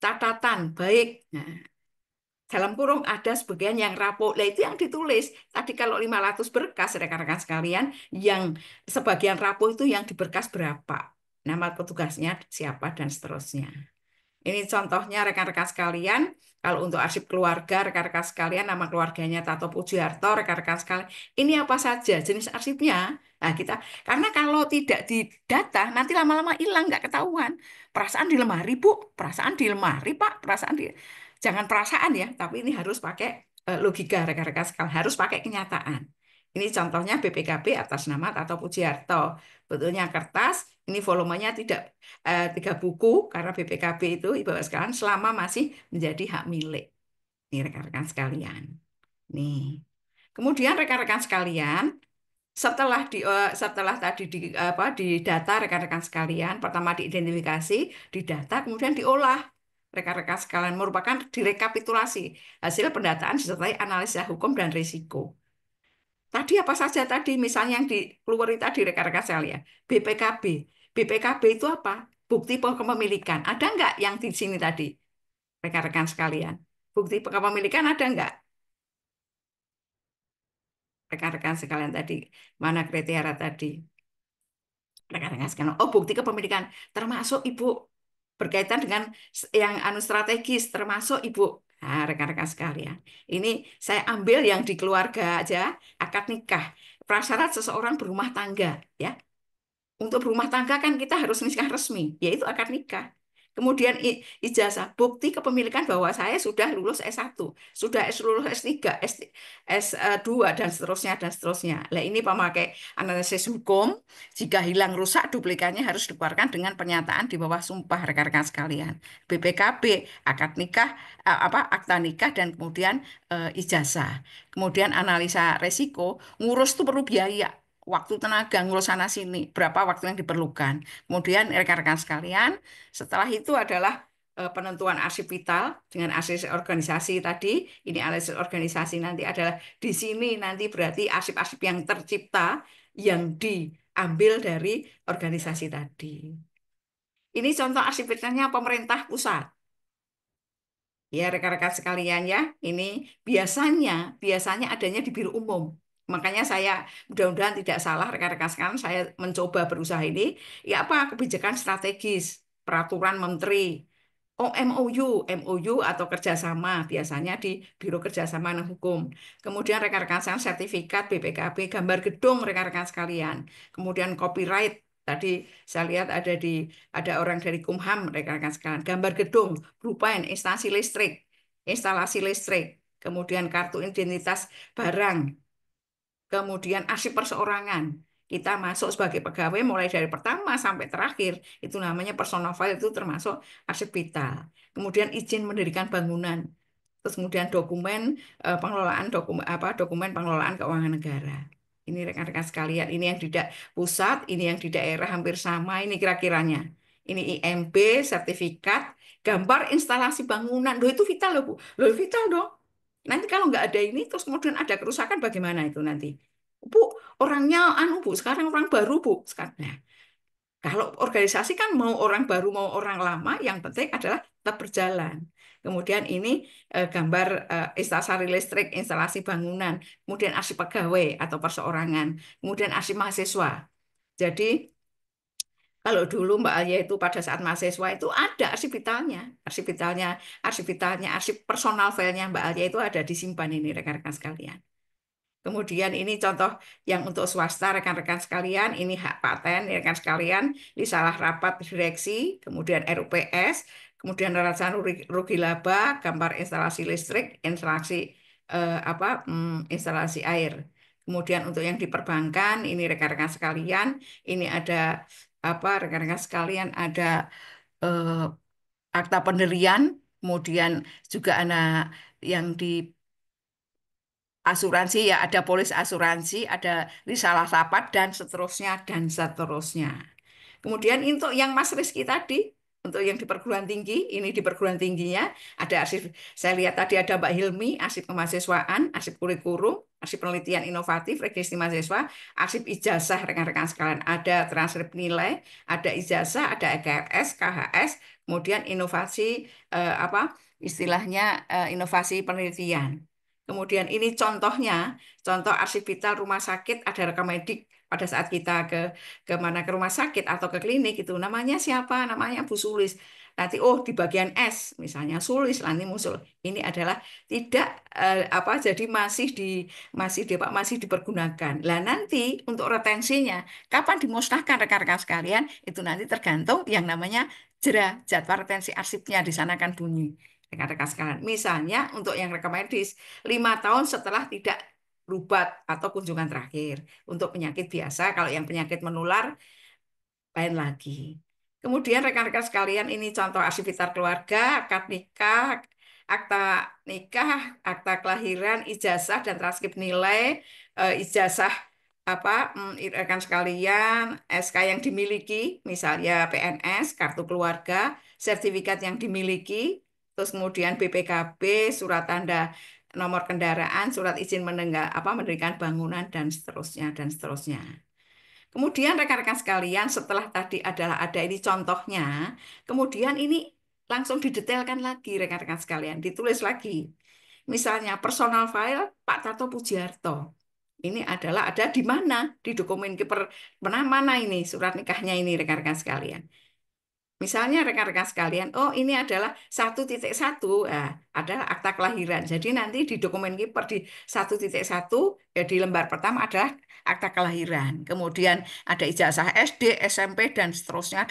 Catatan, baik. Nah, dalam kurung ada sebagian yang rapuh. Nah, itu yang ditulis. Tadi kalau 500 berkas, rekan-rekan sekalian, yang sebagian rapuh itu yang di berkas berapa. Nama petugasnya siapa, dan seterusnya. Ini contohnya rekan-rekan sekalian, kalau untuk arsip keluarga, rekan-rekan sekalian, nama keluarganya Tato Pujiarto, rekan-rekan sekalian, ini apa saja jenis arsipnya? Nah, karena kalau tidak didata, nanti lama-lama hilang, nggak ketahuan. Perasaan di lemari, Bu, perasaan di lemari, Pak, jangan perasaan ya, tapi ini harus pakai logika, rekan-rekan sekalian, harus pakai kenyataan. Ini contohnya BPKB atas nama Tato Pujiarto. Betulnya kertas, ini volumenya tidak 3 buku karena BPKB itu Ibu sekalian selama masih menjadi hak milik. Ini rekan-rekan sekalian. Nih. Kemudian rekan-rekan sekalian, setelah tadi di data rekan-rekan sekalian, pertama diidentifikasi, didata, kemudian diolah. Rekan-rekan sekalian merupakan direkapitulasi hasil pendataan disertai analisa hukum dan risiko. Tadi apa saja tadi, misalnya yang keluar tadi rekan-rekan sekalian, BPKB. BPKB itu apa? Bukti kepemilikan. Ada nggak yang di sini tadi, rekan-rekan sekalian? Bukti kepemilikan ada nggak? Rekan-rekan sekalian tadi, mana kriteria tadi? Rekan-rekan sekalian, oh bukti kepemilikan, termasuk Ibu berkaitan dengan yang strategis, termasuk Ibu. Nah, rekan-rekan sekalian, ini saya ambil yang di keluarga aja, akad nikah, prasyarat seseorang berumah tangga, ya. Untuk berumah tangga kan kita harus nikah resmi, yaitu akad nikah. Kemudian ijazah, bukti kepemilikan bahwa saya sudah lulus S1, sudah lulus S3, S2, dan seterusnya, dan seterusnya. Nah, ini pemakai analisis hukum, jika hilang rusak, duplikatnya harus dikeluarkan dengan pernyataan di bawah sumpah, rekan-rekan sekalian. BPKB, akad nikah, akta nikah, dan kemudian ijazah. Kemudian analisa resiko, ngurus itu perlu biaya. Waktu tenaga ngurus sana sini, berapa waktu yang diperlukan. Kemudian rekan-rekan sekalian, setelah itu adalah penentuan arsip vital dengan analisis organisasi tadi. Ini analisis organisasi nanti adalah di sini nanti berarti arsip-arsip yang tercipta yang diambil dari organisasi tadi. Ini contoh arsipnya pemerintah pusat. Ya, rekan-rekan sekalian ya, ini biasanya adanya di biro umum. Makanya saya mudah-mudahan tidak salah rekan-rekan sekalian, saya mencoba berusaha ini. Ya apa kebijakan strategis, peraturan menteri, oh MOU atau kerjasama biasanya di Biro Kerjasama dan Hukum. Kemudian rekan-rekan sekalian sertifikat BPKB, gambar gedung rekan-rekan sekalian. Kemudian copyright. Tadi saya lihat ada orang dari Kumham rekan-rekan sekalian. Gambar gedung berupa instalasi listrik. Kemudian kartu identitas barang. Kemudian arsip perseorangan. Kita masuk sebagai pegawai mulai dari pertama sampai terakhir. Itu namanya personal file, itu termasuk arsip vital. Kemudian izin mendirikan bangunan. Terus kemudian dokumen pengelolaan keuangan negara. Ini rekan-rekan sekalian, ini yang di pusat, ini yang di daerah hampir sama, ini kira-kiranya. Ini IMB, sertifikat, gambar instalasi bangunan. Loh itu vital loh Bu. Loh vital dong. Nanti kalau nggak ada ini, terus kemudian ada kerusakan bagaimana itu nanti? Bu, orangnya Bu, sekarang orang baru Bu. Sekarang. Nah, kalau organisasi kan mau orang baru mau orang lama, yang penting adalah tetap berjalan. Kemudian ini gambar instalasi listrik, instalasi bangunan, kemudian arsip pegawai atau perseorangan, kemudian arsip mahasiswa. Jadi kalau dulu Mbak Alia itu pada saat mahasiswa itu ada arsip vitalnya, arsip personal filenya Mbak Alia itu ada disimpan ini rekan-rekan sekalian. Kemudian ini contoh yang untuk swasta rekan-rekan sekalian, ini hak paten rekan sekalian, ini salah rapat direksi, kemudian RUPS, kemudian neraca rugi laba, gambar instalasi listrik, instalasi air. Kemudian untuk yang di perbankan, ini rekan-rekan sekalian, ini ada rekan-rekan sekalian ada eh, akta pendirian, kemudian juga ada yang di asuransi ya ada polis asuransi, ada risalah rapat dan seterusnya dan seterusnya. Kemudian untuk yang Mas Rizky tadi, untuk yang di perguruan tinggi, ini di perguruan tingginya ada arsip. Saya lihat tadi ada Mbak Hilmi, arsip kemahasiswaan, arsip kurikulum, arsip penelitian inovatif, registrasi mahasiswa, arsip ijazah rekan-rekan sekalian, ada transkrip nilai, ada ijazah, ada EKRS, KHS, kemudian inovasi istilahnya inovasi penelitian. Kemudian ini contoh arsip vital rumah sakit, ada rekam medik pada saat kita ke mana ke rumah sakit atau ke klinik itu namanya siapa? Namanya Bu Sulis. Nanti di bagian S misalnya Sulis nanti muncul. Ini adalah tidak jadi masih dipergunakan. Lah nanti untuk retensinya kapan dimusnahkan rekan-rekan sekalian itu nanti tergantung yang namanya jadwal retensi arsipnya di sana kan bunyi. Rekan-rekan sekalian. Misalnya untuk yang rekam medis 5 tahun setelah tidak berobat atau kunjungan terakhir. Untuk penyakit biasa, kalau yang penyakit menular, lain lagi. Kemudian rekan-rekan sekalian, ini contoh arsip vital keluarga, akta nikah, akta kelahiran, ijazah dan transkrip nilai, ijazah rekan sekalian, SK yang dimiliki, misalnya PNS, kartu keluarga, sertifikat yang dimiliki, terus kemudian BPKB, surat tanda nomor kendaraan, surat izin mendirikan bangunan dan seterusnya dan seterusnya. Kemudian rekan-rekan sekalian, setelah tadi ada ini contohnya, kemudian ini langsung didetailkan lagi rekan-rekan sekalian, ditulis lagi. Misalnya personal file Pak Tato Pujiarto. Ini adalah ada di mana? Di dokumen keper mana ini surat nikahnya ini rekan-rekan sekalian. Misalnya rekan-rekan sekalian, ini adalah 1.1, adalah akta kelahiran. Jadi nanti di dokumen kiper di 1.1, di lembar pertama adalah akta kelahiran. Kemudian ada ijazah SD, SMP, dan seterusnya,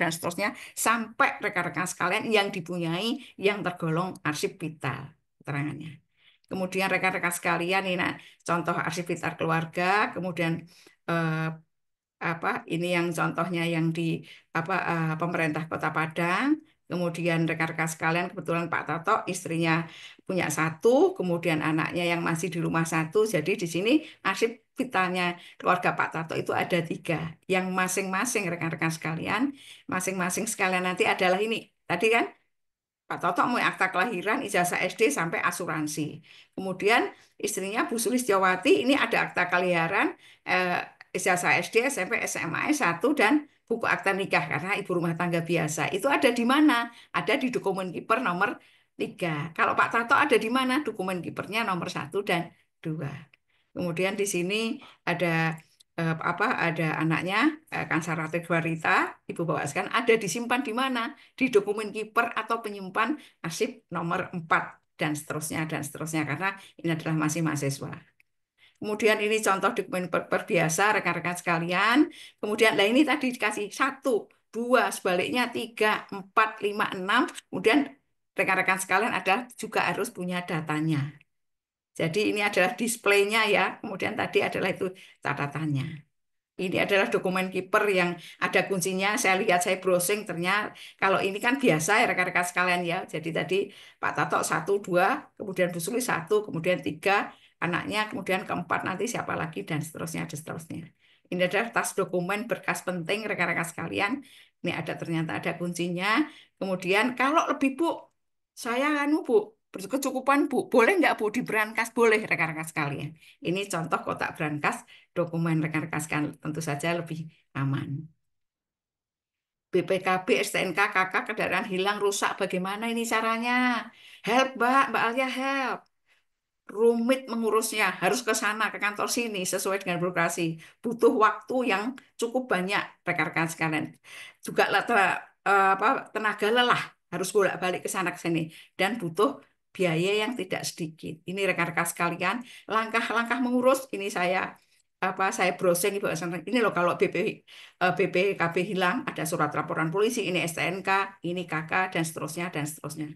sampai rekan-rekan sekalian yang dipunyai, yang tergolong arsip vital, keterangannya. Kemudian rekan-rekan sekalian, ini contoh arsip vital keluarga, kemudian ini yang contohnya yang di pemerintah Kota Padang. Kemudian rekan-rekan sekalian kebetulan Pak Toto istrinya punya 1, kemudian anaknya yang masih di rumah 1. Jadi di sini arsip vitalnya keluarga Pak Toto itu ada 3. Yang masing-masing rekan-rekan sekalian, masing-masing sekalian nanti adalah ini. Tadi kan Pak Toto mau akta kelahiran, ijazah SD sampai asuransi. Kemudian istrinya Bu Sulistiawati ini ada akta kelahiran, ijazah SD, SMP, SMA S1 dan buku akta nikah karena ibu rumah tangga biasa. Itu ada di mana? Ada di dokumen kiper nomor 3. Kalau Pak Tato ada di mana? Dokumen kipernya nomor 1 dan 2. Kemudian di sini ada ada anaknya Kansarati Dwarita, Ibu bawaskan ada disimpan di mana? Di dokumen kiper atau penyimpan arsip nomor 4 dan seterusnya karena ini adalah masih mahasiswa. Kemudian ini contoh dokumen paper biasa rekan-rekan sekalian. Kemudian lah ini tadi dikasih 1, 2, sebaliknya 3, 4, 5, 6. Kemudian rekan-rekan sekalian adalah juga harus punya datanya. Jadi ini adalah displaynya ya. Kemudian tadi adalah itu catatannya. Ini adalah dokumen kiper yang ada kuncinya. Saya lihat, saya browsing ternyata kalau ini kan biasa ya rekan-rekan sekalian ya. Jadi tadi Pak Tato 1, 2, kemudian Bu Suli 1, kemudian 3 anaknya, kemudian keempat nanti siapa lagi dan seterusnya dan seterusnya. Ini adalah tas dokumen berkas penting rekan-rekan sekalian. Ini ada ternyata ada kuncinya. Kemudian kalau lebih Bu, saya Bu, berkecukupan Bu, boleh nggak Bu di brankas? Boleh rekan-rekan sekalian. Ini contoh kotak brankas dokumen rekan-rekan sekalian, tentu saja lebih aman. BPKB, STNK, KK, kendaraan hilang, rusak, bagaimana ini caranya? Help, Mbak Alia, help. Rumit mengurusnya, harus ke sana, ke kantor sini, sesuai dengan birokrasi. Butuh waktu yang cukup banyak, rekan-rekan sekalian. Juga tenaga lelah, harus bolak-balik ke sana, ke sini. Dan butuh biaya yang tidak sedikit. Ini rekan-rekan sekalian, langkah-langkah mengurus, ini saya browsing Ibu. Ini loh kalau BPKB hilang, ada surat laporan polisi, ini STNK, ini KK, dan seterusnya, dan seterusnya.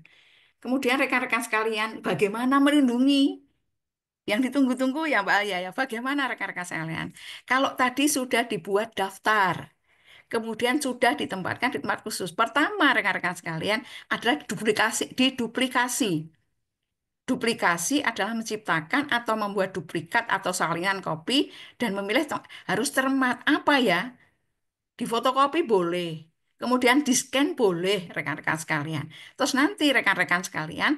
Kemudian rekan-rekan sekalian, bagaimana melindungi yang ditunggu-tunggu ya Mbak Alia ya. Bagaimana rekan-rekan sekalian? Kalau tadi sudah dibuat daftar, kemudian sudah ditempatkan di tempat khusus. Pertama rekan-rekan sekalian adalah diduplikasi. Duplikasi adalah menciptakan atau membuat duplikat atau salinan kopi dan memilih harus cermat. Apa ya? Difotokopi boleh. Kemudian di-scan boleh, rekan-rekan sekalian. Terus nanti rekan-rekan sekalian,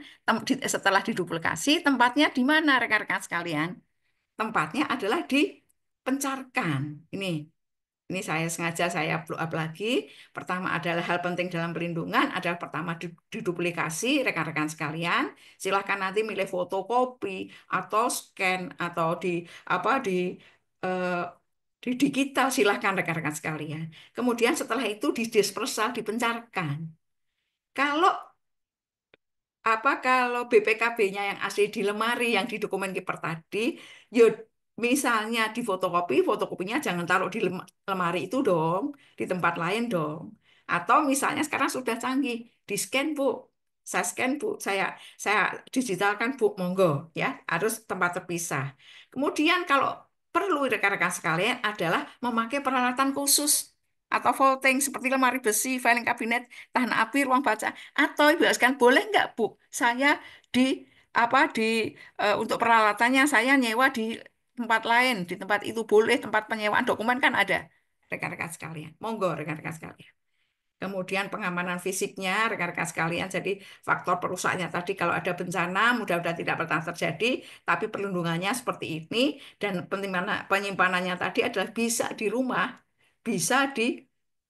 setelah diduplikasi, tempatnya di mana rekan-rekan sekalian? Tempatnya adalah dipencarkan. Ini saya blow up lagi. Pertama adalah hal penting dalam perlindungan adalah pertama diduplikasi rekan-rekan sekalian. Silahkan nanti milih fotokopi atau scan atau eh, di digital silahkan rekan-rekan sekalian. Kemudian setelah itu didispersal, dipencarkan. Kalau kalau BPKB-nya yang asli di lemari yang di dokumen kiper tadi, ya misalnya di fotokopi, fotokopinya jangan taruh di lemari itu dong, di tempat lain dong. Atau misalnya sekarang sudah canggih, di scan Bu, saya scan Bu, saya digitalkan Bu, monggo ya, harus tempat terpisah. Kemudian kalau perlu rekan-rekan sekalian adalah memakai peralatan khusus atau vaulting seperti lemari besi, filing kabinet, tahan api, ruang baca. Atau Ibu sekalian boleh nggak Bu, saya di apa di untuk peralatannya saya nyewa di tempat lain, di tempat itu boleh, tempat penyewaan dokumen kan ada, rekan-rekan sekalian. Monggo rekan-rekan sekalian. Kemudian pengamanan fisiknya, rekan-rekan sekalian. Jadi faktor perusaknya tadi kalau ada bencana, mudah-mudahan tidak pernah terjadi, tapi perlindungannya seperti ini dan penyimpanannya tadi adalah bisa di rumah, bisa di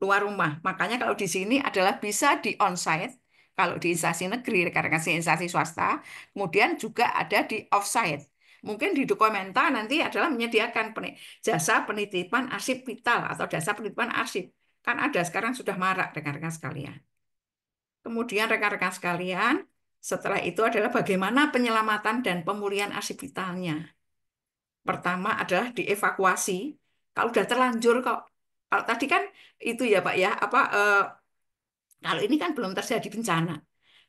luar rumah. Makanya kalau di sini adalah bisa di onsite, kalau di instansi negeri, rekan-rekan instansi swasta, kemudian juga ada di offsite. Mungkin di dokumenta nanti adalah menyediakan jasa penitipan arsip vital atau jasa penitipan arsip. Kan ada sekarang sudah marak rekan-rekan sekalian. Kemudian rekan-rekan sekalian, setelah itu adalah bagaimana penyelamatan dan pemulihan arsip vitalnya. Pertama adalah dievakuasi. Kalau sudah terlanjur kok, kalau tadi kan itu ya Pak ya, kalau ini kan belum terjadi bencana.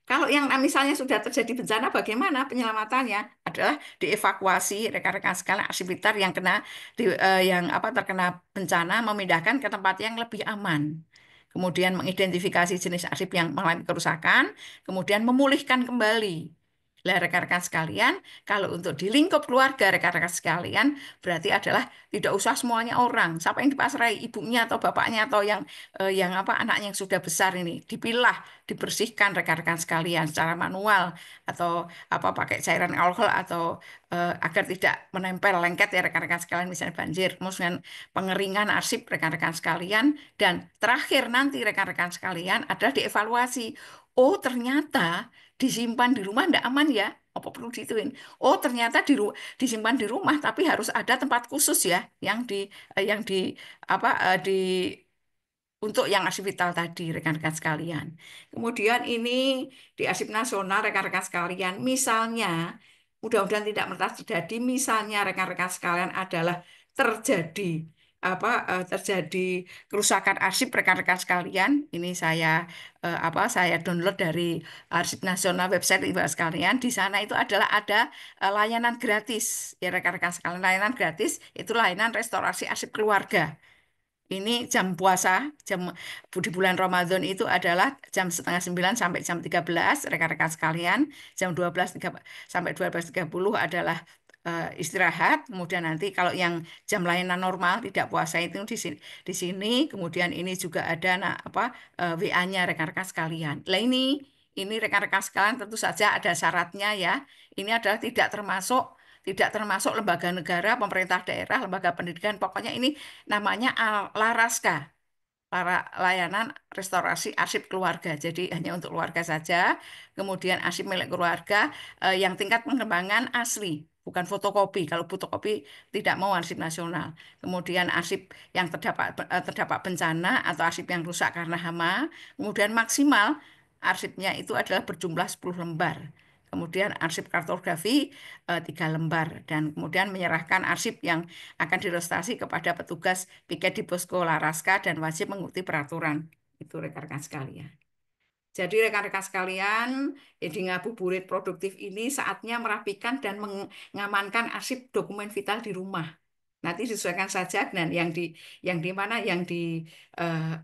Kalau yang misalnya sudah terjadi bencana, bagaimana penyelamatannya? Adalah dievakuasi rekan-rekan sekalian arsipiter yang terkena bencana memindahkan ke tempat yang lebih aman. Kemudian mengidentifikasi jenis arsip yang mengalami kerusakan, kemudian memulihkan kembali. Lah rekan-rekan sekalian, kalau untuk di lingkup keluarga rekan-rekan sekalian berarti adalah tidak usah semuanya orang. Siapa yang dipasrai ibunya atau bapaknya atau yang apa anaknya yang sudah besar ini dipilah, dibersihkan rekan-rekan sekalian secara manual atau apa pakai cairan alkohol atau agar tidak menempel lengket ya rekan-rekan sekalian misalnya banjir. Kemudian pengeringan arsip rekan-rekan sekalian dan terakhir nanti rekan-rekan sekalian adalah dievaluasi. Oh, ternyata disimpan di rumah tidak aman ya. Apa perlu dituin? Oh, ternyata disimpan di rumah, tapi harus ada tempat khusus ya, yang di apa di untuk yang arsip vital tadi, rekan-rekan sekalian. Kemudian ini di arsip nasional, rekan-rekan sekalian, misalnya, mudah-mudahan tidak pernah terjadi, misalnya rekan-rekan sekalian adalah terjadi terjadi kerusakan arsip rekan-rekan sekalian. Ini saya download dari arsip nasional website ibu sekalian. Di sana itu ada layanan gratis ya rekan-rekan sekalian. Layanan gratis itu layanan restorasi arsip keluarga. Ini jam puasa, di bulan Ramadan itu adalah jam setengah 9 sampai jam 13, rekan-rekan sekalian. Jam 12 sampai 12.30 adalah istirahat. Kemudian nanti kalau yang jam layanan normal tidak puasa itu di sini. Kemudian ini juga ada WA-nya rekan-rekan sekalian. Lah ini rekan-rekan sekalian tentu saja ada syaratnya ya. Ini adalah tidak termasuk lembaga negara, pemerintah daerah, lembaga pendidikan. Pokoknya ini namanya Laraska, layanan restorasi arsip keluarga. Jadi hanya untuk keluarga saja. Kemudian arsip milik keluarga yang tingkat pengembangan asli, bukan fotokopi. Kalau fotokopi tidak mau arsip nasional. Kemudian arsip yang terdapat bencana atau arsip yang rusak karena hama. Kemudian maksimal arsipnya itu adalah berjumlah 10 lembar. Kemudian arsip kartografi 3 lembar dan kemudian menyerahkan arsip yang akan direstasi kepada petugas piket di posko Laraska dan wajib mengikuti peraturan. Itu rekan-rekan sekalian. Jadi rekan-rekan sekalian, di ngabuburit produktif ini saatnya merapikan dan mengamankan arsip dokumen vital di rumah. Nanti disesuaikan saja dan yang di mana yang di eh,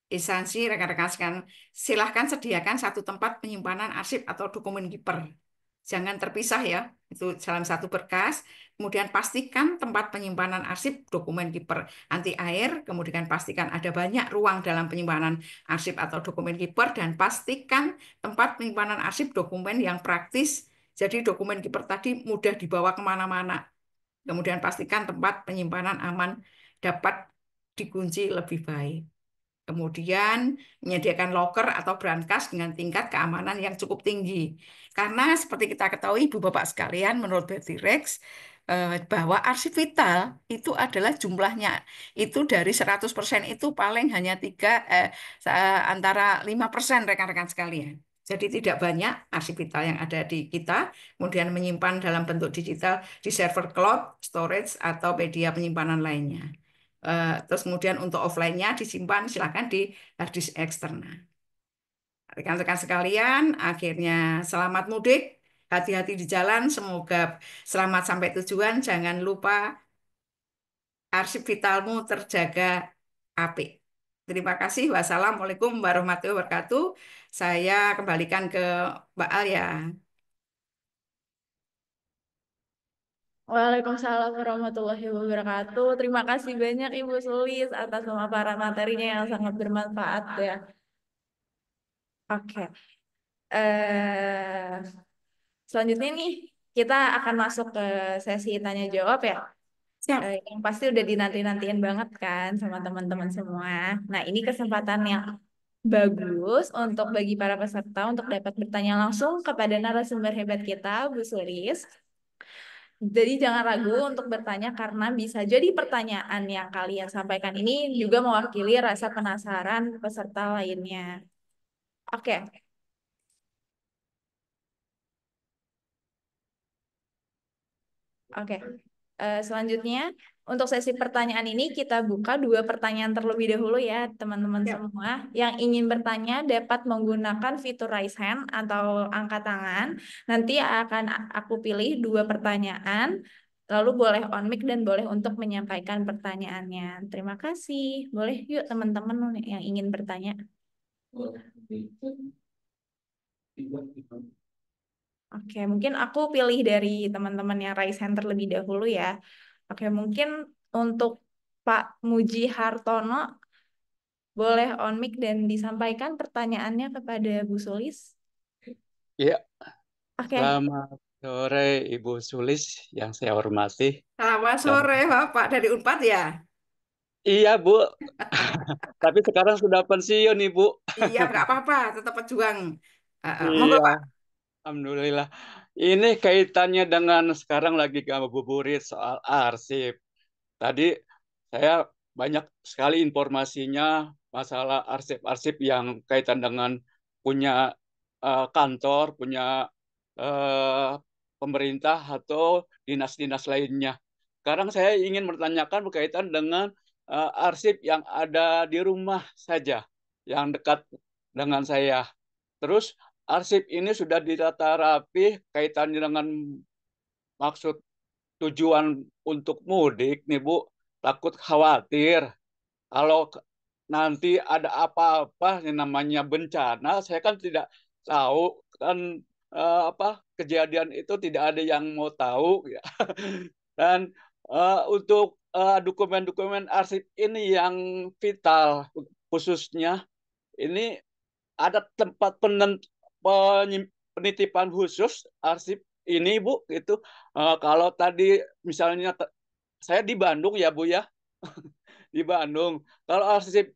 instansi rekan-rekan sekalian silahkan sediakan satu tempat penyimpanan arsip atau dokumen kiper. Jangan terpisah ya, itu dalam satu berkas. Kemudian pastikan tempat penyimpanan arsip dokumen kiper anti air. Kemudian pastikan ada banyak ruang dalam penyimpanan arsip atau dokumen kiper dan pastikan tempat penyimpanan arsip dokumen yang praktis. Jadi dokumen kiper tadi mudah dibawa kemana-mana. Kemudian pastikan tempat penyimpanan aman dapat dikunci lebih baik. Kemudian menyediakan loker atau brankas dengan tingkat keamanan yang cukup tinggi. Karena seperti kita ketahui Ibu Bapak sekalian, menurut Betty Rex, bahwa arsip vital itu adalah jumlahnya itu dari 100% itu paling hanya antara 5% rekan-rekan sekalian. Jadi tidak banyak arsip vital yang ada di kita, kemudian menyimpan dalam bentuk digital di server cloud, storage, atau media penyimpanan lainnya. Terus kemudian untuk offline-nya disimpan silakan di hard disk eksternal. Rekan-rekan sekalian, akhirnya selamat mudik, hati-hati di jalan, semoga selamat sampai tujuan. Jangan lupa arsip vitalmu terjaga apik. Terima kasih. Wassalamualaikum warahmatullahi wabarakatuh. Saya kembalikan ke Mbak Alia. Waalaikumsalam warahmatullahi wabarakatuh. Terima kasih banyak Ibu Sulis atas pemaparan materinya yang sangat bermanfaat ya. Oke. eh Selanjutnya nih kita akan masuk ke sesi tanya jawab ya. Siap. Yang pasti udah dinanti-nantian banget kan sama teman-teman semua. Nah, ini kesempatan yang bagus untuk bagi para peserta untuk dapat bertanya langsung kepada narasumber hebat kita, Bu Sulis. Jadi jangan ragu untuk bertanya karena bisa jadi pertanyaan yang kalian sampaikan ini juga mewakili rasa penasaran peserta lainnya. Oke. Oke. Selanjutnya, untuk sesi pertanyaan ini kita buka 2 pertanyaan terlebih dahulu ya, teman-teman semua. Yang ingin bertanya dapat menggunakan fitur raise hand atau angkat tangan. Nanti akan aku pilih 2 pertanyaan, lalu boleh on mic dan boleh untuk menyampaikan pertanyaannya. Terima kasih. Boleh yuk teman-teman yang ingin bertanya. Oke, mungkin aku pilih dari teman-teman yang Rise Center lebih dahulu ya. Oke, mungkin untuk Pak Muji Hartono, boleh on mic dan disampaikan pertanyaannya kepada Bu Sulis. Iya, Oke, selamat sore Ibu Sulis yang saya hormati. Selamat Dan sore, Bapak dari Unpad ya? iya Bu, tapi sekarang sudah pensiun Ibu. Iya, nggak apa-apa, tetap pejuang. Monggo, Iya, Pak. Alhamdulillah. Ini kaitannya dengan sekarang lagi ngabuburit soal arsip. Tadi saya banyak sekali informasinya masalah arsip-arsip yang kaitan dengan punya kantor, punya eh, pemerintah atau dinas-dinas lainnya. Sekarang saya ingin bertanyakan berkaitan dengan arsip yang ada di rumah saja, yang dekat dengan saya. Terus arsip ini sudah ditata rapi kaitannya dengan maksud tujuan untuk mudik nih Bu. Takut khawatir kalau nanti ada apa-apa yang namanya bencana, saya kan tidak tahu kan apa kejadian itu tidak ada yang mau tahu ya. Dan untuk dokumen-dokumen arsip ini yang vital khususnya ini ada tempat penitipan khusus arsip ini Bu itu. Kalau tadi misalnya saya di Bandung ya Bu ya, di Bandung. Kalau arsip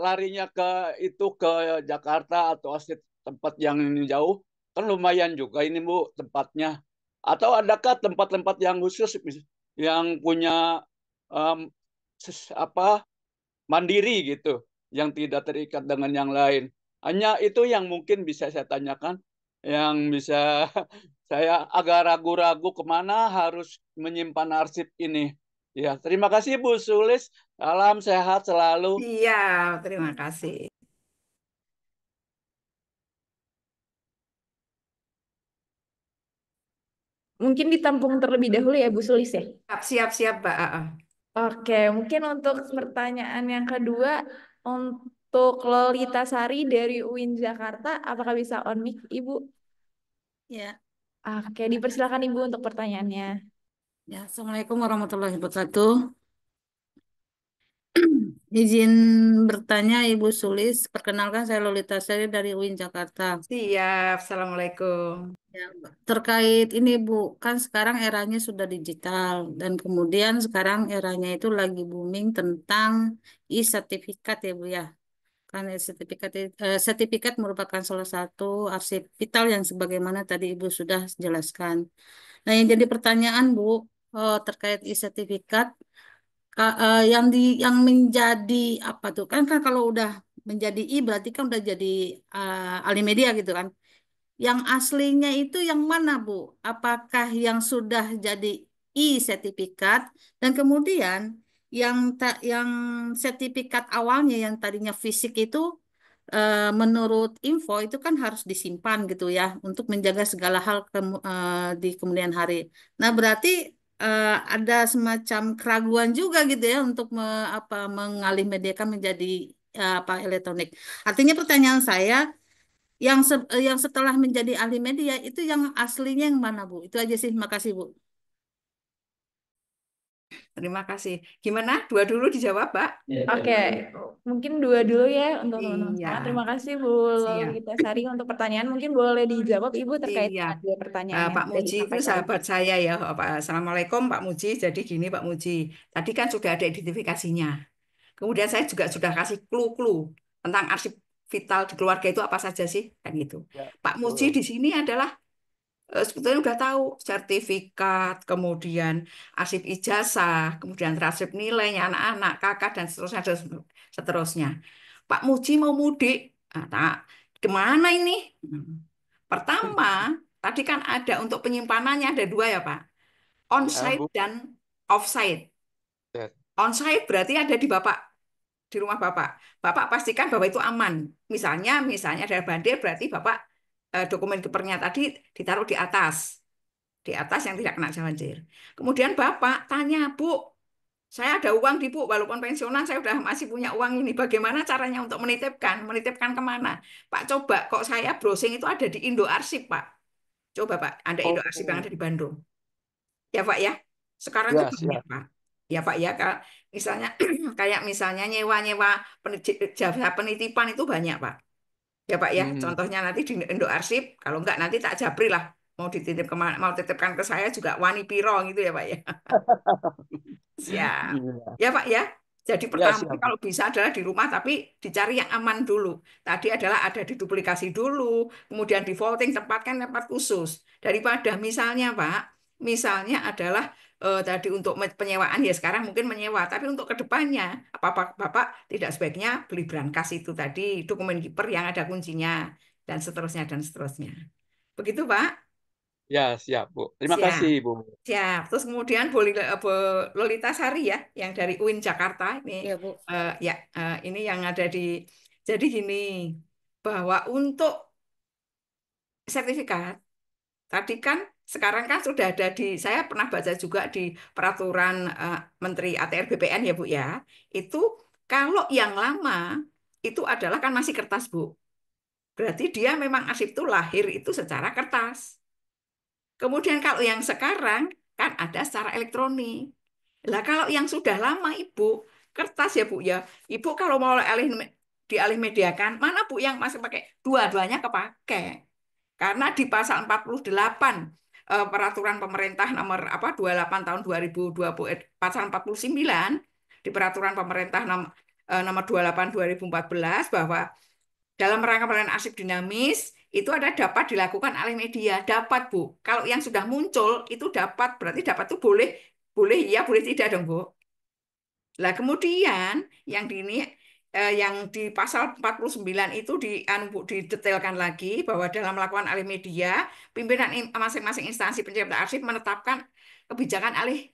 larinya ke itu ke Jakarta atau arsip tempat yang jauh kan lumayan juga ini Bu tempatnya. Atau adakah tempat-tempat yang khusus yang punya um, apa mandiri gitu, yang tidak terikat dengan yang lain. Hanya itu yang mungkin bisa saya tanyakan, yang bisa saya agak ragu-ragu kemana harus menyimpan arsip ini. Ya, terima kasih Bu Sulis. Salam sehat selalu. Iya, terima kasih. mungkin ditampung terlebih dahulu ya Bu Sulis ya. Siap, siap, siap, Mbak. Oke, mungkin untuk pertanyaan yang kedua, untuk Lolita Sari dari UIN Jakarta, apakah bisa on mic, Ibu? Ya, Oke, dipersilakan Ibu untuk pertanyaannya. ya. Assalamualaikum warahmatullahi wabarakatuh. Izin bertanya Ibu Sulis, perkenalkan saya Lolita Sari dari UIN Jakarta. Siap, Assalamualaikum. Ya, terkait ini Bu, kan sekarang eranya sudah digital dan kemudian sekarang eranya itu lagi booming tentang e-sertifikat ya Bu ya. Kan sertifikat merupakan salah satu arsip vital yang sebagaimana tadi Ibu sudah jelaskan. Nah, yang jadi pertanyaan Bu, terkait e-sertifikat yang menjadi apa tuh? Kan kalau udah menjadi i berarti kan udah jadi ahli media gitu kan. Yang aslinya itu yang mana, Bu? Apakah yang sudah jadi e-sertifikat dan kemudian yang sertifikat awalnya yang tadinya fisik itu menurut info itu kan harus disimpan gitu ya untuk menjaga segala hal di kemudian hari. Nah, berarti ada semacam keraguan juga gitu ya untuk mengalih mediakan menjadi apa elektronik. Artinya pertanyaan saya yang setelah menjadi ahli media itu yang aslinya yang mana, Bu? Itu aja sih. Makasih, Bu. Terima kasih. Gimana? Dua dulu dijawab, Mbak? Oke, mungkin dua dulu ya untuk teman-teman Iya, semua. Terima kasih Bu siap. Lolita Sari untuk pertanyaan. Mungkin boleh dijawab Ibu terkait Iya. dengan dua pertanyaan yang Pak sudah Muji itu disampaikan. sahabat saya ya. Assalamualaikum Pak Muji. Jadi gini Pak Muji. Tadi kan sudah ada identifikasinya. Kemudian saya juga sudah kasih clue-clue tentang arsip vital di keluarga itu apa saja sih kan gitu. Ya, Pak Muji betul. di sini adalah sebetulnya udah tahu sertifikat, kemudian arsip ijazah, kemudian arsip nilainya anak-anak, kakak dan seterusnya. Pak Muji mau mudik, kemana ini? Pertama, tadi kan ada untuk penyimpanannya ada dua ya Pak, Ya, onsite Bu. dan offsite. Ya, Onsite berarti ada di Bapak, di rumah Bapak. Bapak pastikan bahwa itu aman. Misalnya ada bandir berarti Bapak dokumen kepernya tadi ditaruh di atas yang tidak kena banjir. Kemudian Bapak tanya, Bu, saya ada uang di Bu, walaupun pensiunan saya udah masih punya uang ini. Bagaimana caranya untuk menitipkan? Menitipkan kemana? Pak coba, kok saya browsing itu ada di Indo Arsip, Pak. Coba Pak, ada Indo Arsip yang Oh, ada di Bandung. Ya Pak ya, sekarang itu ya banyak siap. Pak. Ya Pak ya, misalnya kayak misalnya nyewa-nyewa jasa penitipan itu banyak Pak. Ya Pak ya, Hmm. contohnya nanti di Indo Arsip, kalau enggak nanti tak japri lah. Mau dititip kemana, mau titipkan ke saya juga wani piro gitu ya Pak ya. Siap. Iya. Ya Pak ya. Jadi Ya pertama siap. kalau bisa adalah di rumah tapi dicari yang aman dulu. Tadi adalah ada diduplikasi dulu, kemudian di voting tempatkan tempat khusus. Daripada misalnya Pak, misalnya adalah tadi untuk penyewaan ya sekarang mungkin menyewa, tapi untuk kedepannya apa Bapak tidak sebaiknya beli brankas itu tadi dokumen kiper yang ada kuncinya dan seterusnya dan seterusnya. Begitu Pak? Ya siap Bu. Terima Siap. kasih Bu. Siap. Terus kemudian Bu Lolita Sari ya, yang dari UIN Jakarta ini, Ya, Bu. ya ini yang ada di. Jadi gini, bahwa untuk sertifikat tadi kan sekarang kan sudah ada di. Saya pernah baca juga di peraturan Menteri ATR BPN ya Bu ya. Itu kalau yang lama itu adalah kan masih kertas Bu. Berarti dia memang arsip itu lahir itu secara kertas. Kemudian kalau yang sekarang kan ada secara elektronik. Lah kalau yang sudah lama Ibu, kertas ya Bu ya. Ibu kalau mau dialih mediakan, mana Bu yang masih pakai? Dua-duanya kepake. Karena di pasal 48 peraturan pemerintah nomor 28 tahun 2020 pasal 49 di peraturan pemerintah nomor 28 2014 bahwa dalam rangka pelayanan arsip dinamis itu ada dapat dilakukan alih media, dapat Bu. Kalau yang sudah muncul itu dapat, berarti dapat itu boleh boleh iya, boleh tidak dong Bu. Lah kemudian yang di ini yang di pasal 49 itu didetailkan lagi bahwa dalam melakukan alih media, pimpinan masing-masing instansi pencipta arsip menetapkan kebijakan alih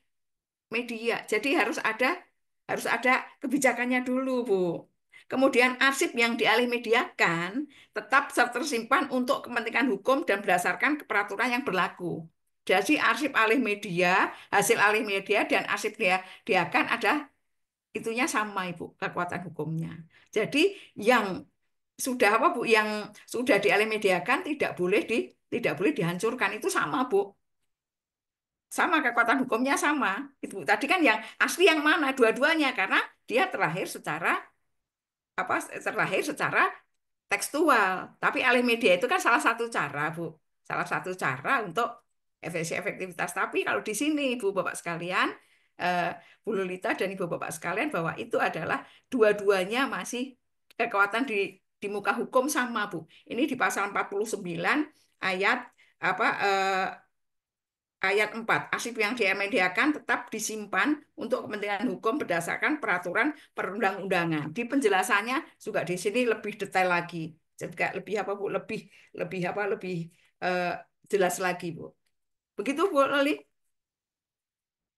media. Jadi harus ada kebijakannya dulu, Bu. Kemudian arsip yang dialih mediakan tetap tersimpan untuk kepentingan hukum dan berdasarkan peraturan yang berlaku. Jadi arsip alih media, hasil alih media dan arsip diakan ada itunya sama, Ibu, kekuatan hukumnya. Jadi yang sudah apa, Bu, yang sudah dialih mediakan tidak boleh dihancurkan, itu sama, Bu. Sama kekuatan hukumnya sama. Itu tadi kan yang asli yang mana? Dua-duanya karena dia terlahir secara tekstual. Tapi alih media itu kan salah satu cara, Bu. Salah satu cara untuk efektivitas. Tapi kalau di sini, Ibu Bapak sekalian, eh, Bu Lolita dan Ibu Bapak sekalian, bahwa itu adalah dua-duanya masih kekuatan di muka hukum sama, Bu. Ini di pasal 49 ayat apa ayat 4, arsip yang dimediakan tetap disimpan untuk kepentingan hukum berdasarkan peraturan perundang-undangan. Di penjelasannya juga di sini lebih detail lagi. Juga lebih apa Bu? Lebih lebih apa? Lebih eh, jelas lagi Bu. Begitu Bu Loli.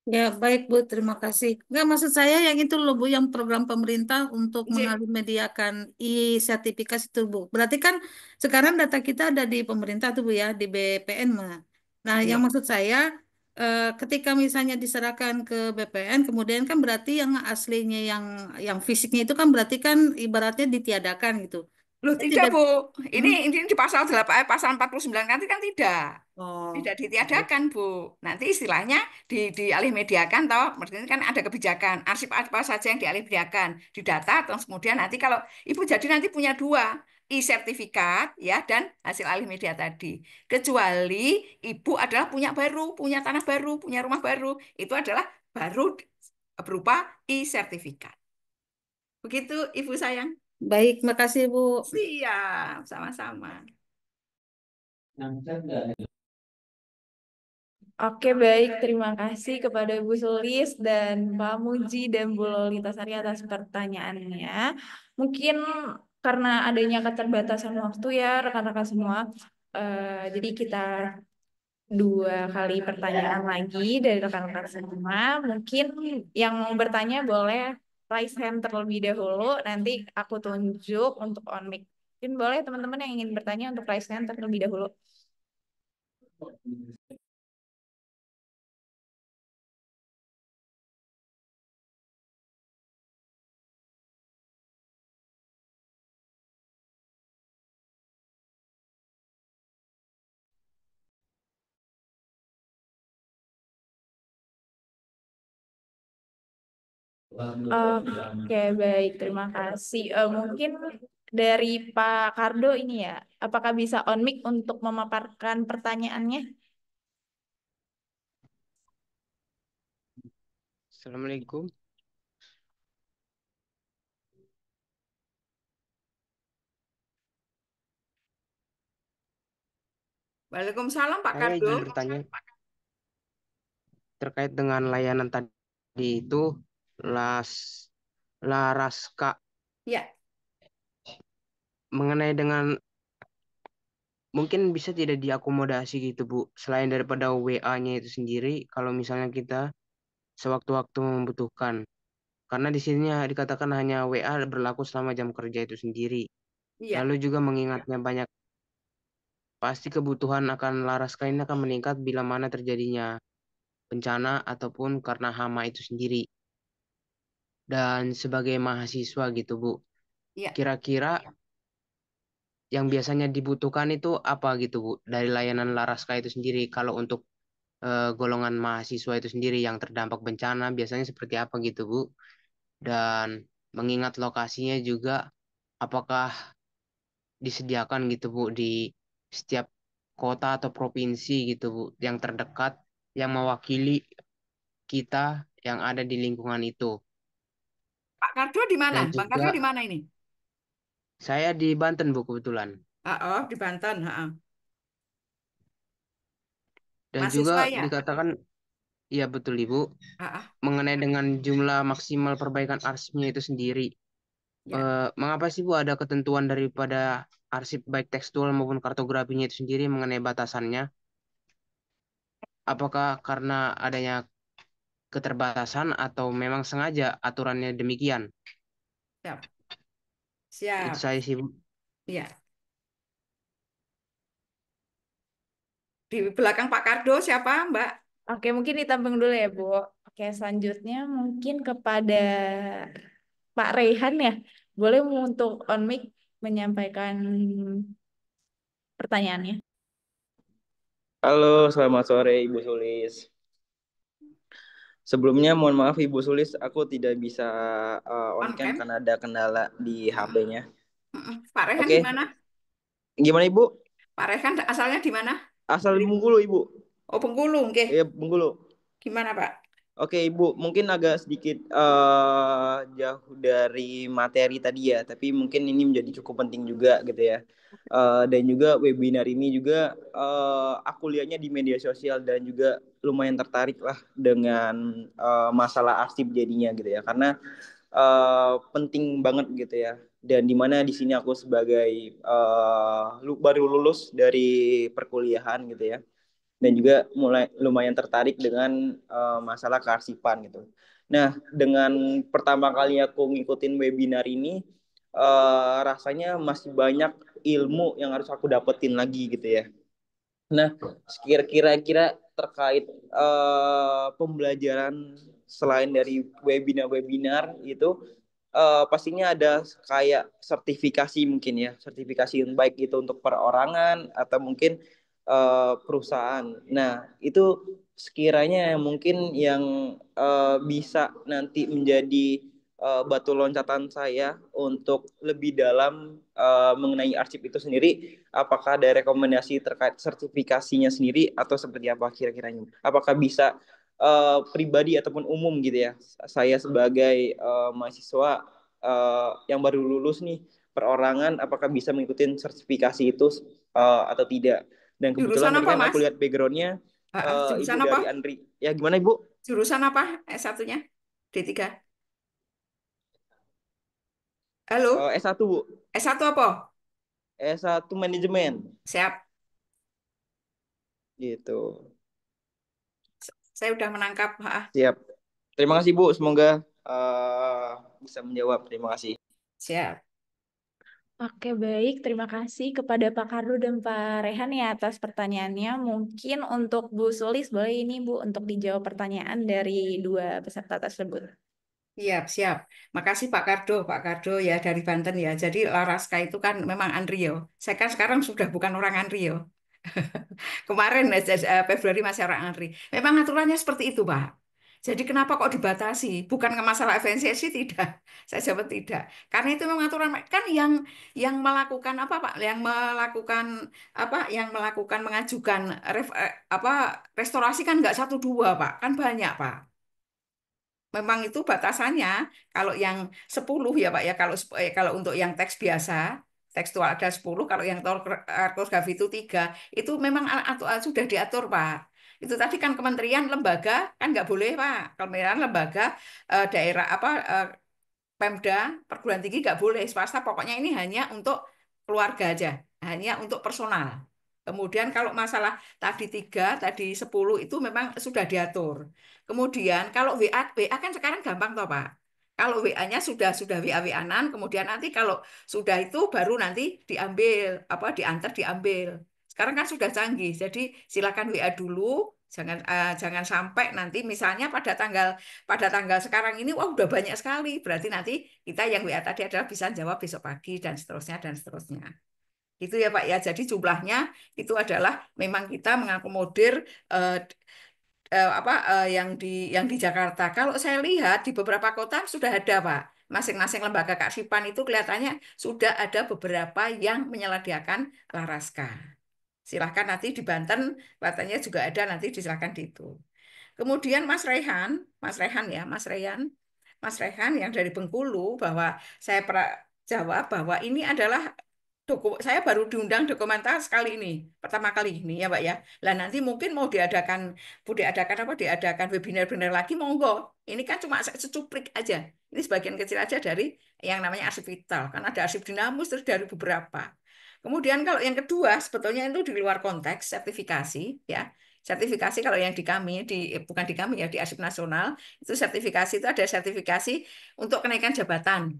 Ya, baik Bu, terima kasih. Enggak, maksud saya yang itu loh Bu, yang program pemerintah untuk J. mengalih mediakan e-sertifikat itu Bu. Berarti kan sekarang data kita ada di pemerintah tuh Bu ya, di BPN mah. Nah, yang Iya. maksud saya ketika misalnya diserahkan ke BPN, kemudian kan berarti yang aslinya yang fisiknya itu kan berarti kan ibaratnya ditiadakan gitu. Loh Saya tidak tidak. Bu. Ini Hmm? ini di pasal 8 pasal 49 nanti kan tidak. Oh. Tidak ditiadakan, Bu. Nanti istilahnya dialih mediakan toh, maksudnya kan ada kebijakan. Arsip apa saja yang dialih mediakan, didata, terus kemudian nanti kalau Ibu jadi nanti punya dua, e-sertifikat ya dan hasil alih media tadi. Kecuali Ibu adalah punya baru, punya tanah baru, punya rumah baru, itu adalah baru berupa e-sertifikat. Begitu Ibu sayang. Baik, makasih Bu. Siap, sama-sama. Oke, baik. Terima kasih kepada Bu Sulis dan Pak Muji dan Bu Lolita Sari atas pertanyaannya. Mungkin karena adanya keterbatasan waktu ya, rekan-rekan semua. Jadi kita dua kali pertanyaan lagi dari rekan-rekan semua. Mungkin yang mau bertanya boleh raise hand terlebih dahulu. Nanti aku tunjuk untuk on mic. Mungkin boleh teman-teman yang ingin bertanya untuk raise hand terlebih dahulu. Oke, baik. Terima kasih. Mungkin dari Pak Kardo ini ya, apakah bisa on mic untuk memaparkan pertanyaannya? Assalamualaikum. Waalaikumsalam Pak Saya Kardo. izin bertanya terkait dengan layanan tadi itu Las Laraska Ya, mengenai dengan mungkin bisa tidak diakomodasi gitu Bu selain daripada WA-nya itu sendiri kalau misalnya kita sewaktu-waktu membutuhkan karena di sini dikatakan hanya WA berlaku selama jam kerja itu sendiri. iya, Lalu juga mengingatnya banyak pasti kebutuhan akan Laraska ini akan meningkat bila mana terjadinya bencana ataupun karena hama itu sendiri. Dan sebagai mahasiswa gitu, Bu, iya. kira-kira yang biasanya dibutuhkan itu apa gitu, Bu, dari layanan Laraska itu sendiri? Kalau untuk golongan mahasiswa itu sendiri yang terdampak bencana, biasanya seperti apa gitu, Bu? Dan mengingat lokasinya juga, apakah disediakan gitu, Bu, di setiap kota atau provinsi gitu, Bu, yang terdekat, yang mewakili kita yang ada di lingkungan itu? Pak Kardo di mana? Dan Bang Kardo juga di mana ini? saya di Banten, Bu, kebetulan. Oh, di Banten. Dan juga Mahasiswa ya? dikatakan, iya betul Ibu, Ah, ah, mengenai dengan jumlah maksimal perbaikan arsipnya itu sendiri. ya. Mengapa sih Bu ada ketentuan daripada arsip baik tekstual maupun kartografinya itu sendiri mengenai batasannya? Apakah karena adanya keterbatasan atau memang sengaja aturannya demikian? Siap. Itu Siap. saya sih Bu. Ya. Di belakang Pak Kardo siapa, Mbak? Oke, mungkin ditampung dulu ya, Bu. Oke, selanjutnya mungkin kepada Pak Rehan ya. Boleh untuk on mic menyampaikan pertanyaannya. Halo, selamat sore Ibu Sulis. Sebelumnya mohon maaf Ibu Sulis, aku tidak bisa on On cam cam. karena ada kendala di HP-nya. Pak Rehan di Oke, mana? gimana Ibu? Pak Rehan asalnya di mana? Asal Bengkulu Ibu. Oh, Bengkulu, oke. Iya, Bengkulu. Gimana, Pak? Oke Ibu, mungkin agak sedikit jauh dari materi tadi ya, tapi mungkin ini menjadi cukup penting juga gitu ya. Dan juga webinar ini juga aku lihatnya di media sosial dan juga lumayan tertarik lah dengan masalah arsip jadinya gitu ya, karena penting banget gitu ya. Dan dimana di sini aku sebagai baru lulus dari perkuliahan gitu ya dan juga mulai lumayan tertarik dengan masalah kearsipan gitu. Nah, dengan pertama kali aku ngikutin webinar ini, rasanya masih banyak ilmu yang harus aku dapetin lagi gitu ya. Nah, kira-kira terkait pembelajaran selain dari webinar-webinar itu pastinya ada kayak sertifikasi mungkin ya, sertifikasi yang baik itu untuk perorangan atau mungkin perusahaan. Nah, itu sekiranya mungkin yang bisa nanti menjadi batu loncatan saya untuk lebih dalam mengenai arsip itu sendiri. Apakah ada rekomendasi terkait sertifikasinya sendiri atau seperti apa kira-kiranya? Apakah bisa pribadi ataupun umum gitu ya? Saya sebagai mahasiswa yang baru lulus nih perorangan, apakah bisa mengikuti sertifikasi itu atau tidak? Dan kebetulan Jurusan tadi apa, kan aku Mas? lihat backgroundnya Ibu Jurusan apa? dari Andri. Ya gimana Ibu? Jurusan apa? S1-nya? D3. Halo? S1 Bu. S1 apa? S1 manajemen. Siap. Gitu. Saya udah menangkap. Siap. Terima kasih Bu. Semoga bisa menjawab. Terima kasih. Siap. Oke, baik. Terima kasih kepada Pak Kardo dan Pak Rehan ya atas pertanyaannya. Mungkin untuk Bu Sulis, boleh ini Bu untuk dijawab pertanyaan dari dua peserta tersebut. Siap, siap. Makasih Pak Kardo. Pak Kardo ya dari Banten ya. Jadi Laraska itu kan memang Andrio. Saya kan sekarang sudah bukan orang Andrio. Kemarin Februari masih orang Andri. Memang aturannya seperti itu, Pak. Jadi kenapa kok dibatasi? Bukan ke masalah efisiensi tidak. Saya jawab tidak. Karena itu memang aturan kan yang melakukan apa Pak? Yang melakukan apa? Yang melakukan mengajukan apa restorasi kan nggak satu dua Pak, kan banyak Pak. Memang itu batasannya. Kalau yang 10 ya Pak ya, kalau untuk yang teks biasa, tekstual ada 10, kalau yang ortografi itu 3, itu memang sudah diatur Pak. Itu tadi kan kementerian lembaga kan nggak boleh Pak. Kementerian lembaga daerah apa Pemda, perguruan tinggi nggak boleh, swasta pokoknya ini hanya untuk keluarga aja, hanya untuk personal. Kemudian kalau masalah tadi 3, tadi 10 itu memang sudah diatur. Kemudian kalau WA kan sekarang gampang toh Pak. Kalau WA-nya sudah WA WA-an, kemudian nanti kalau sudah itu baru nanti diambil, apa diantar diambil. Sekarang kan sudah canggih, jadi silakan WA dulu, jangan sampai nanti misalnya pada tanggal sekarang ini wah udah banyak sekali. Berarti nanti kita yang WA tadi adalah bisa jawab besok pagi dan seterusnya dan seterusnya. Itu ya Pak ya. Jadi jumlahnya itu adalah memang kita mengakomodir eh, yang di Jakarta. Kalau saya lihat di beberapa kota sudah ada Pak. Masing-masing lembaga kearsipan itu kelihatannya sudah ada beberapa yang menyediakan Laraska. Silahkan nanti di Banten, kelihatannya juga ada nanti disilahkan di itu. Kemudian Mas Rehan yang dari Bengkulu bahwa saya jawab bahwa ini adalah saya baru diundang dokumenter sekali ini, pertama kali ini ya Pak ya. Lah nanti mungkin mau diadakan webinar-webinar lagi monggo. Ini kan cuma secuplik aja. Ini sebagian kecil aja dari yang namanya arsip vital. Kan ada arsip dinamus terus dari beberapa. Kemudian kalau yang kedua sebetulnya itu di luar konteks sertifikasi ya. Sertifikasi kalau yang di kami bukan di kami ya di Arsip Nasional itu sertifikasi itu ada sertifikasi untuk kenaikan jabatan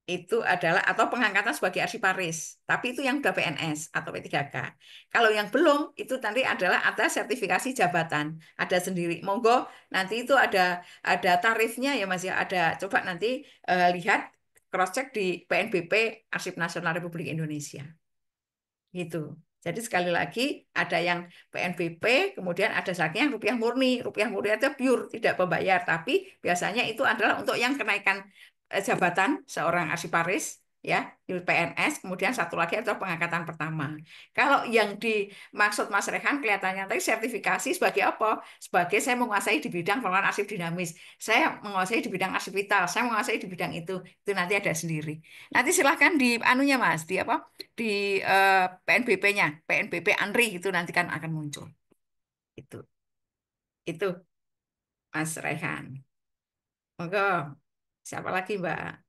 itu adalah atau pengangkatan sebagai arsiparis. Tapi itu yang sudah PNS atau P3K. Kalau yang belum itu nanti adalah ada sertifikasi jabatan, ada sendiri. Monggo nanti itu ada tarifnya ya Mas ya. Ada coba nanti lihat cross check di PNBP Arsip Nasional Republik Indonesia. Gitu. Jadi sekali lagi ada yang PNBP, kemudian ada lagi yang rupiah murni. Rupiah murni itu pure, tidak membayar. Tapi biasanya itu adalah untuk yang kenaikan jabatan seorang arsiparis, ya, di PNS. Kemudian satu lagi adalah pengangkatan pertama. Kalau yang dimaksud Mas Rehan kelihatannya tadi sertifikasi sebagai apa? Sebagai saya menguasai di bidang pengelolaan arsip dinamis. Saya menguasai di bidang arsip vital. Saya menguasai di bidang itu. Itu nanti ada sendiri. Nanti silahkan di anunya Mas, di apa? Di PNBP-nya, PNBP ANRI itu nanti kan akan muncul. Itu Mas Rehan. Monggo, siapa lagi Mbak?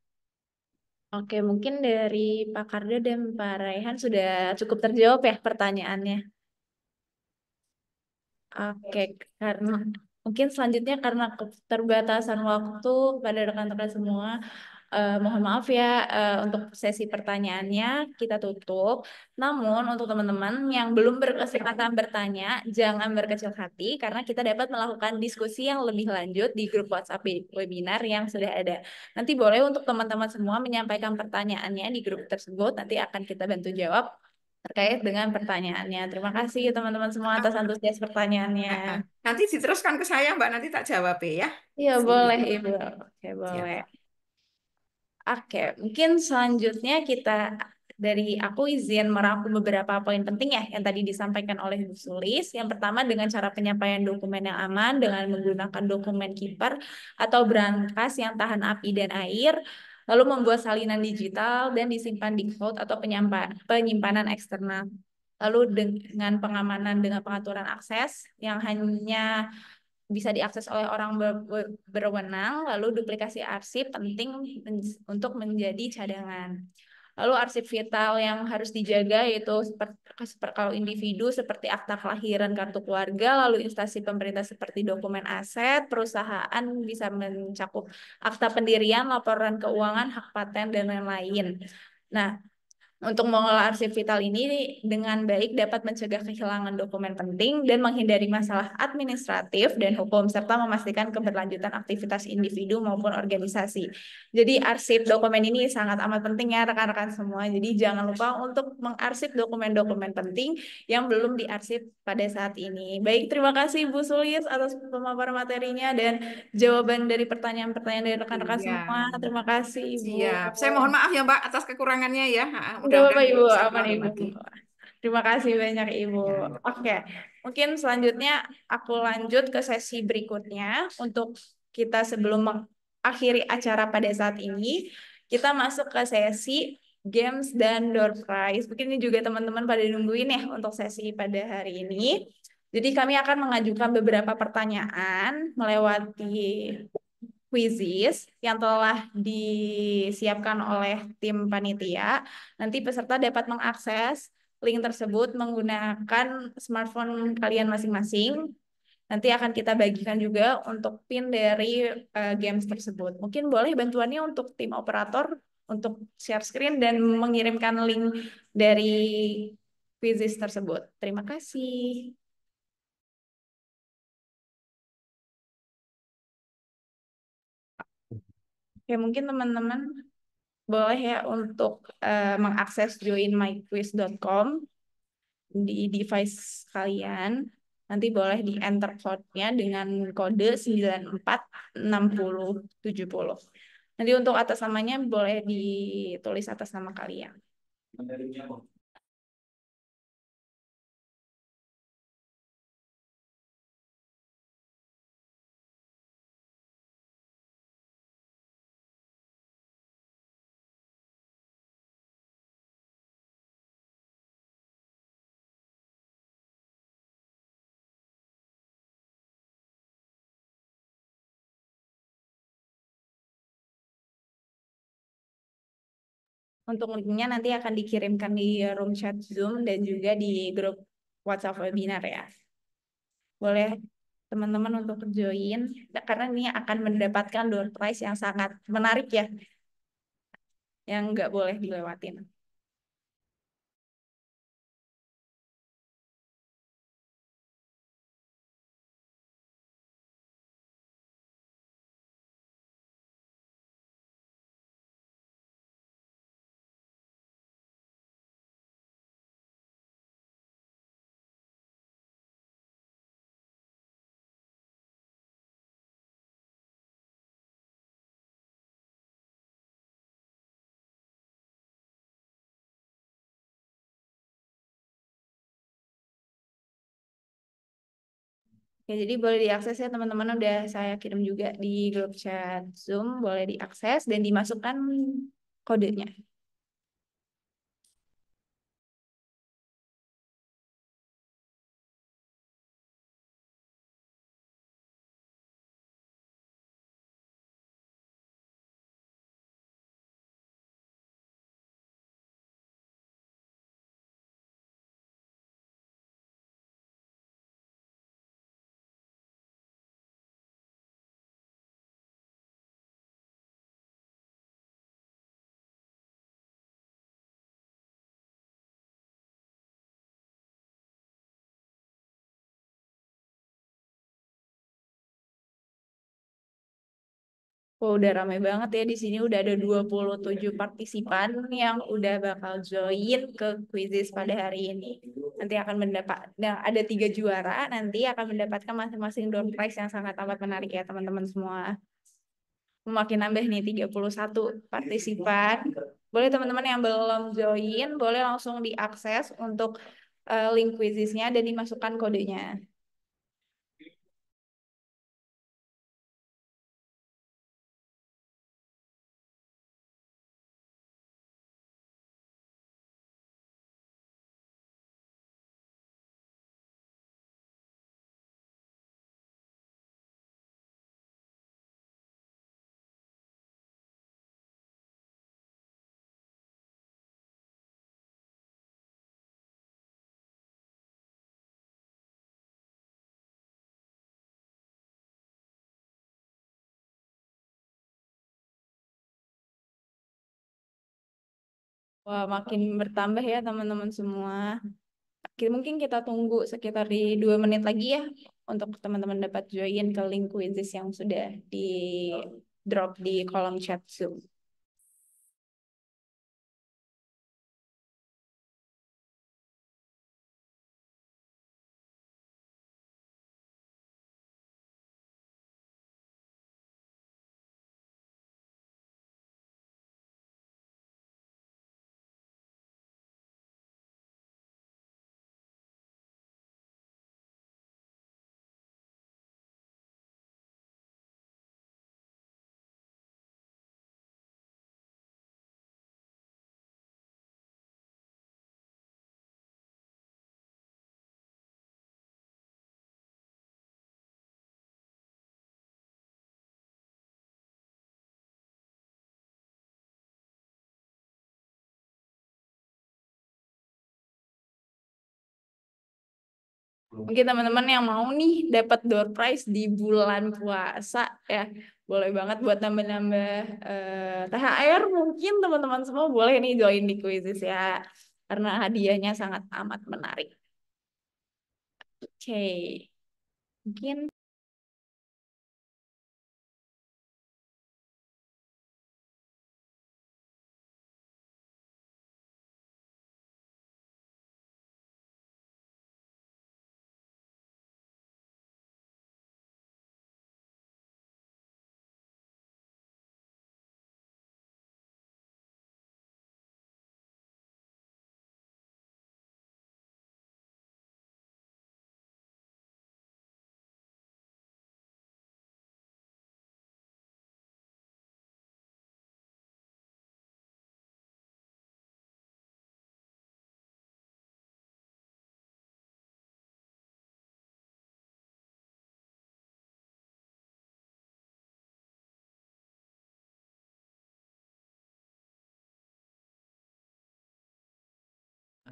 Oke, mungkin dari Pak Karda dan Pak Raihan sudah cukup terjawab ya pertanyaannya. Oke, karena mungkin selanjutnya karena keterbatasan waktu pada rekan-rekan semua, mohon maaf ya untuk sesi pertanyaannya kita tutup. Namun untuk teman-teman yang belum berkesempatan bertanya, jangan berkecil hati karena kita dapat melakukan diskusi yang lebih lanjut di grup WhatsApp webinar yang sudah ada. Nanti boleh untuk teman-teman semua menyampaikan pertanyaannya di grup tersebut, nanti akan kita bantu jawab terkait dengan pertanyaannya. Terima kasih teman-teman semua atas antusias pertanyaannya. Nanti diteruskan ke saya Mbak, nanti tak jawab ya. Iya, boleh Ibu. Oke, boleh. Siap. Oke, mungkin selanjutnya dari aku izin merangkum beberapa poin penting ya yang tadi disampaikan oleh Bu Sulis. Yang pertama dengan cara penyampaian dokumen yang aman dengan menggunakan dokumen keeper atau brankas yang tahan api dan air, lalu membuat salinan digital dan disimpan di cloud atau penyimpanan eksternal. Lalu dengan pengamanan dengan pengaturan akses yang hanya bisa diakses oleh orang berwenang, lalu duplikasi arsip penting untuk menjadi cadangan. Lalu arsip vital yang harus dijaga yaitu seperti kalau individu seperti akta kelahiran, kartu keluarga, lalu instansi pemerintah seperti dokumen aset, perusahaan bisa mencakup akta pendirian, laporan keuangan, hak paten, dan lain-lain. Nah, Untuk mengelola arsip vital ini dengan baik dapat mencegah kehilangan dokumen penting dan menghindari masalah administratif dan hukum, serta memastikan keberlanjutan aktivitas individu maupun organisasi. Jadi arsip dokumen ini sangat amat penting ya rekan-rekan semua. Jadi jangan lupa untuk mengarsip dokumen-dokumen penting yang belum diarsip pada saat ini. Baik, terima kasih Bu Sulis atas pemaparan materinya dan jawaban dari pertanyaan-pertanyaan dari rekan-rekan Iya, semua. Terima kasih Ibu. siap. Saya mohon maaf ya Mbak atas kekurangannya ya. Enggak apa-apa Mudah-mudahan Ibu, bisa aman kembali Ibu. lagi. Terima kasih banyak Ibu. Ya. Oke, mungkin selanjutnya aku lanjut ke sesi berikutnya untuk kita sebelum mengakhiri acara pada saat ini, kita masuk ke sesi games dan door prize. Mungkin ini juga teman-teman pada nungguin ya untuk sesi pada hari ini. Jadi kami akan mengajukan beberapa pertanyaan melewati quizzes yang telah disiapkan oleh tim panitia. Nanti peserta dapat mengakses link tersebut menggunakan smartphone kalian masing-masing. Nanti akan kita bagikan juga untuk pin dari games tersebut. Mungkin boleh bantuannya untuk tim operator untuk share screen dan mengirimkan link dari quizzes tersebut. Terima kasih. Oke, mungkin teman-teman boleh ya untuk mengakses joinmyquiz.com di device kalian. Nanti boleh di enter code-nya dengan kode 946070. Nanti untuk atas namanya boleh ditulis atas nama kalian. Untuk linknya nanti akan dikirimkan di room chat Zoom dan juga di grup WhatsApp webinar ya. Boleh teman-teman untuk join karena ini akan mendapatkan door prize yang sangat menarik ya, yang nggak boleh dilewatin. Ya, jadi boleh diakses ya teman-teman, udah saya kirim juga di grup chat Zoom, boleh diakses dan dimasukkan kodenya. Oh, udah ramai banget ya di sini, udah ada 27 partisipan yang udah bakal join ke quizzes pada hari ini. Nanti akan mendapat, nah, ada 3 juara, nanti akan mendapatkan masing-masing door prize yang sangat amat menarik ya teman-teman semua. Makin nambah nih 31 partisipan. Boleh teman-teman yang belum join, boleh langsung diakses untuk link quizzesnya dan dimasukkan kodenya. Wah, makin bertambah ya teman-teman semua. Mungkin kita tunggu sekitar di 2 menit lagi ya untuk teman-teman dapat join ke link quizzes yang sudah di drop di kolom chat Zoom. Mungkin teman-teman yang mau nih dapat door prize di bulan puasa ya, boleh banget buat nambah-nambah THR. Mungkin teman-teman semua boleh nih join di quizzes ya, karena hadiahnya sangat amat menarik. Oke, mungkin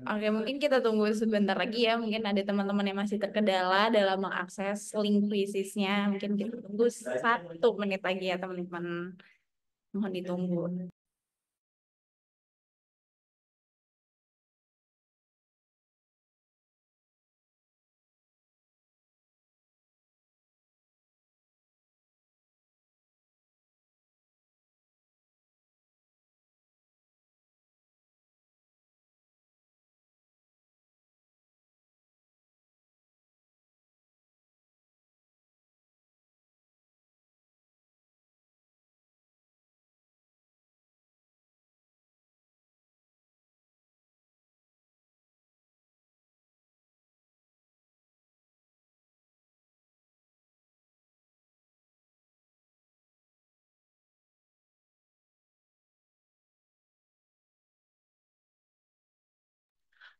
oke, mungkin kita tunggu sebentar lagi ya. Mungkin ada teman-teman yang masih terkendala dalam mengakses link quizesnya. Mungkin kita tunggu 1 menit lagi ya teman-teman. Mohon ditunggu.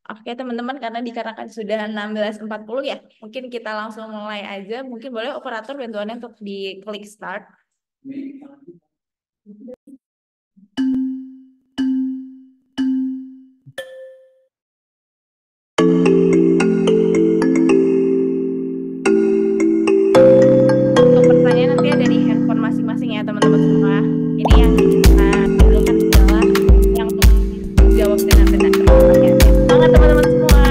Oke teman-teman, karena dikarenakan sudah 16.40 ya, mungkin kita langsung mulai aja. Mungkin boleh operator bantuannya untuk di klik start. Untuk pertanyaan nanti ada di handphone masing-masing ya teman-teman semua. Ini yang kita dulukan adalah yang jawab dengan benar pertanyaannya. Semangat teman-teman semua.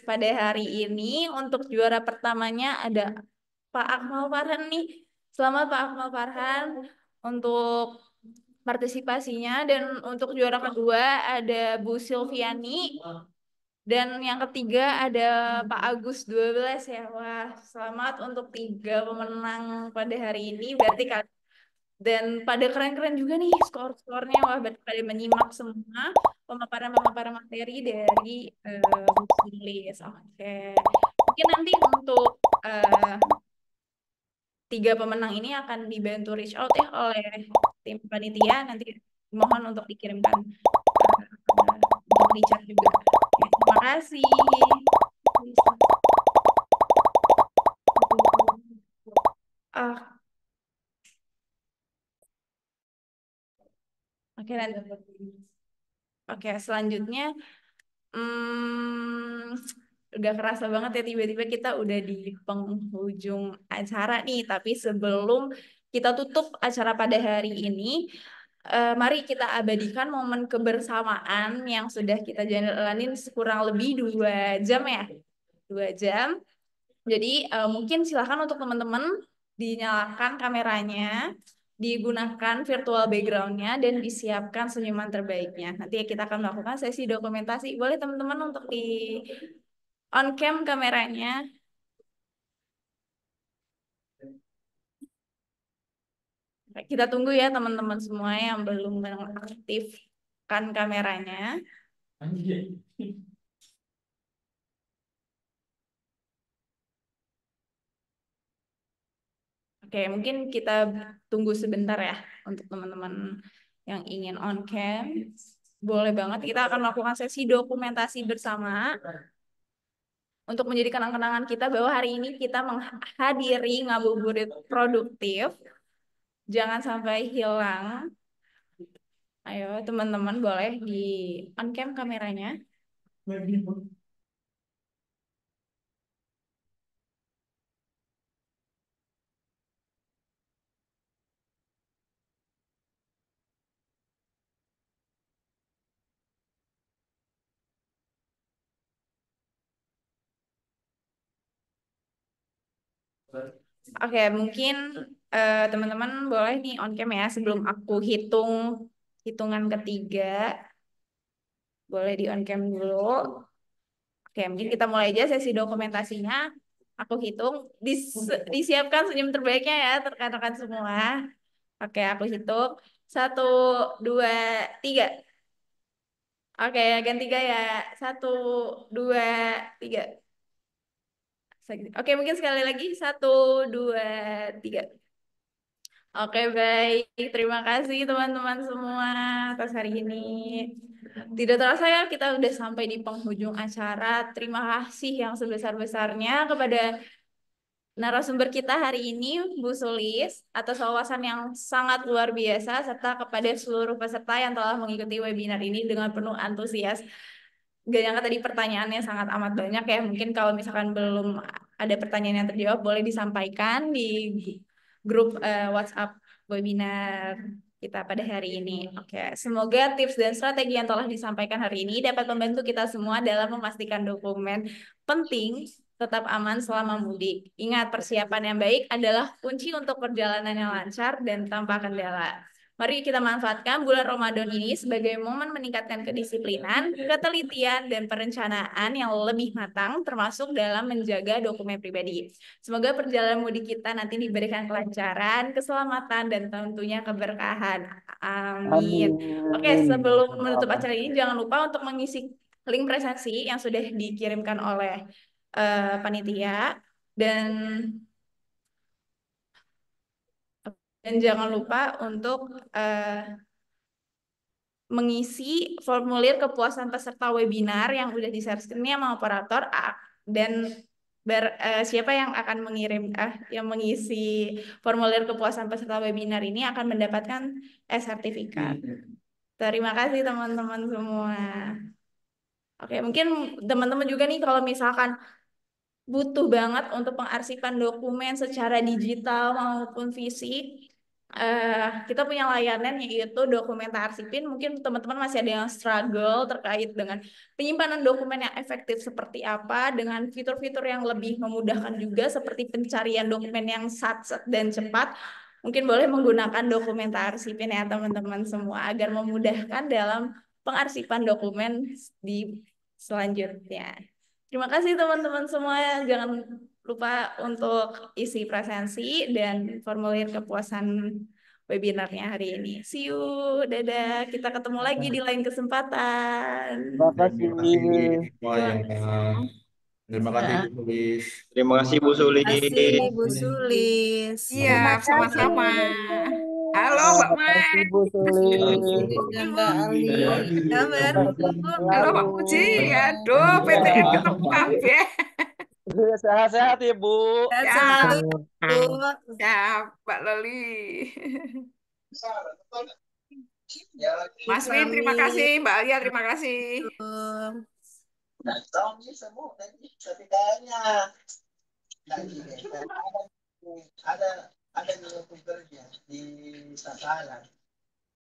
pada hari ini. Untuk juara pertamanya ada Pak Akmal Farhan nih. Selamat Pak Akmal Farhan untuk partisipasinya. Dan untuk juara kedua ada Bu Silviani. Dan yang ketiga ada Pak Agus 12 ya. Wah, selamat untuk 3 pemenang pada hari ini. Berarti dan pada keren-keren juga nih skor-skornya. Wah, berarti pada menyimak semua pemaparan-pemaparan materi dari Bu Sulis. Oke. Mungkin nanti untuk eh, 3 pemenang ini akan dibantu reach out ya oleh tim panitia. Nanti mohon untuk dikirimkan untuk di chat juga. Oke, terima kasih. Ah, oke, lanjut. Oke, selanjutnya udah kerasa banget ya tiba-tiba kita udah di penghujung acara nih. Tapi sebelum kita tutup acara pada hari ini, mari kita abadikan momen kebersamaan yang sudah kita jalanin kurang lebih 2 jam ya. 2 jam. Jadi mungkin silakan untuk teman-teman dinyalakan kameranya, digunakan virtual background-nya, dan disiapkan senyuman terbaiknya. Nanti kita akan melakukan sesi dokumentasi. Boleh teman-teman untuk di on cam kameranya. Kita tunggu ya teman-teman semua yang belum mengaktifkan kameranya. Oke, mungkin kita tunggu sebentar ya untuk teman-teman yang ingin on cam. Boleh banget, kita akan melakukan sesi dokumentasi bersama untuk menjadi kenang-kenangan kita bahwa hari ini kita menghadiri ngabuburit produktif. Jangan sampai hilang. Ayo teman-teman boleh di on cam kameranya. Oke, mungkin teman-teman boleh nih on cam ya sebelum aku hitung hitungan ketiga. Boleh di on cam dulu. Oke, mungkin kita mulai aja sesi dokumentasinya. Aku hitung, disiapkan senyum terbaiknya ya rekan-rekan semua. Oke, aku hitung. 1, 2, 3. Oke, ganti gaya. 1, 2, 3. Oke, mungkin sekali lagi. 1, 2, 3. Oke, baik. Terima kasih teman-teman semua atas hari ini. Tidak terasa ya, kita udah sampai di penghujung acara. Terima kasih yang sebesar-besarnya kepada narasumber kita hari ini, Bu Sulis, atas wawasan yang sangat luar biasa, serta kepada seluruh peserta yang telah mengikuti webinar ini dengan penuh antusias. Gak nyangka tadi pertanyaannya sangat amat banyak ya. Mungkin kalau misalkan belum ada pertanyaan yang terjawab, boleh disampaikan di grup WhatsApp webinar kita pada hari ini. Oke, semoga tips dan strategi yang telah disampaikan hari ini dapat membantu kita semua dalam memastikan dokumen penting tetap aman selama mudik. Ingat, persiapan yang baik adalah kunci untuk perjalanan yang lancar dan tanpa kendala. Mari kita manfaatkan bulan Ramadan ini sebagai momen meningkatkan kedisiplinan, ketelitian, dan perencanaan yang lebih matang, termasuk dalam menjaga dokumen pribadi. Semoga perjalanan mudik kita nanti diberikan kelancaran, keselamatan, dan tentunya keberkahan. Amin. Oke, sebelum menutup acara ini, jangan lupa untuk mengisi link presentasi yang sudah dikirimkan oleh panitia, dan jangan lupa untuk mengisi formulir kepuasan peserta webinar yang udah di-share screen-nya sama operator, dan siapa yang akan yang mengisi formulir kepuasan peserta webinar ini akan mendapatkan sertifikat. Terima kasih teman-teman semua. Oke, mungkin teman-teman juga nih kalau misalkan butuh banget untuk pengarsipan dokumen secara digital maupun fisik, kita punya layanan yaitu Dokumenta Arsipin. Mungkin teman-teman masih ada yang struggle terkait dengan penyimpanan dokumen yang efektif seperti apa, dengan fitur-fitur yang lebih memudahkan juga seperti pencarian dokumen yang sat dan cepat. Mungkin boleh menggunakan Dokumenta Arsipin ya teman-teman semua agar memudahkan dalam pengarsipan dokumen di selanjutnya. Terima kasih teman-teman semua. Jangan lupa untuk isi presensi dan formulir kepuasan webinarnya hari ini. See you, dadah. Kita ketemu lagi di lain kesempatan. Terima kasih. Terima kasih Bu Sulis. Terima kasih Bu Sulis. Terima kasih Bu Sulis. Iya, sama-sama. Halo Mbak Mai. Kasih Bu Sulis. Dan Mbak Ali. Kabar Bu? Halo Pak Puji. Aduh, PTN ketemu kabeh. Sehat-sehat ya Bu. Sehat Ya, selalu Bu. ya Mbak Loli. Mas Win, terima kasih. Mbak Alia, terima kasih. Tapi kayaknya ada di youtubernya di Tataran.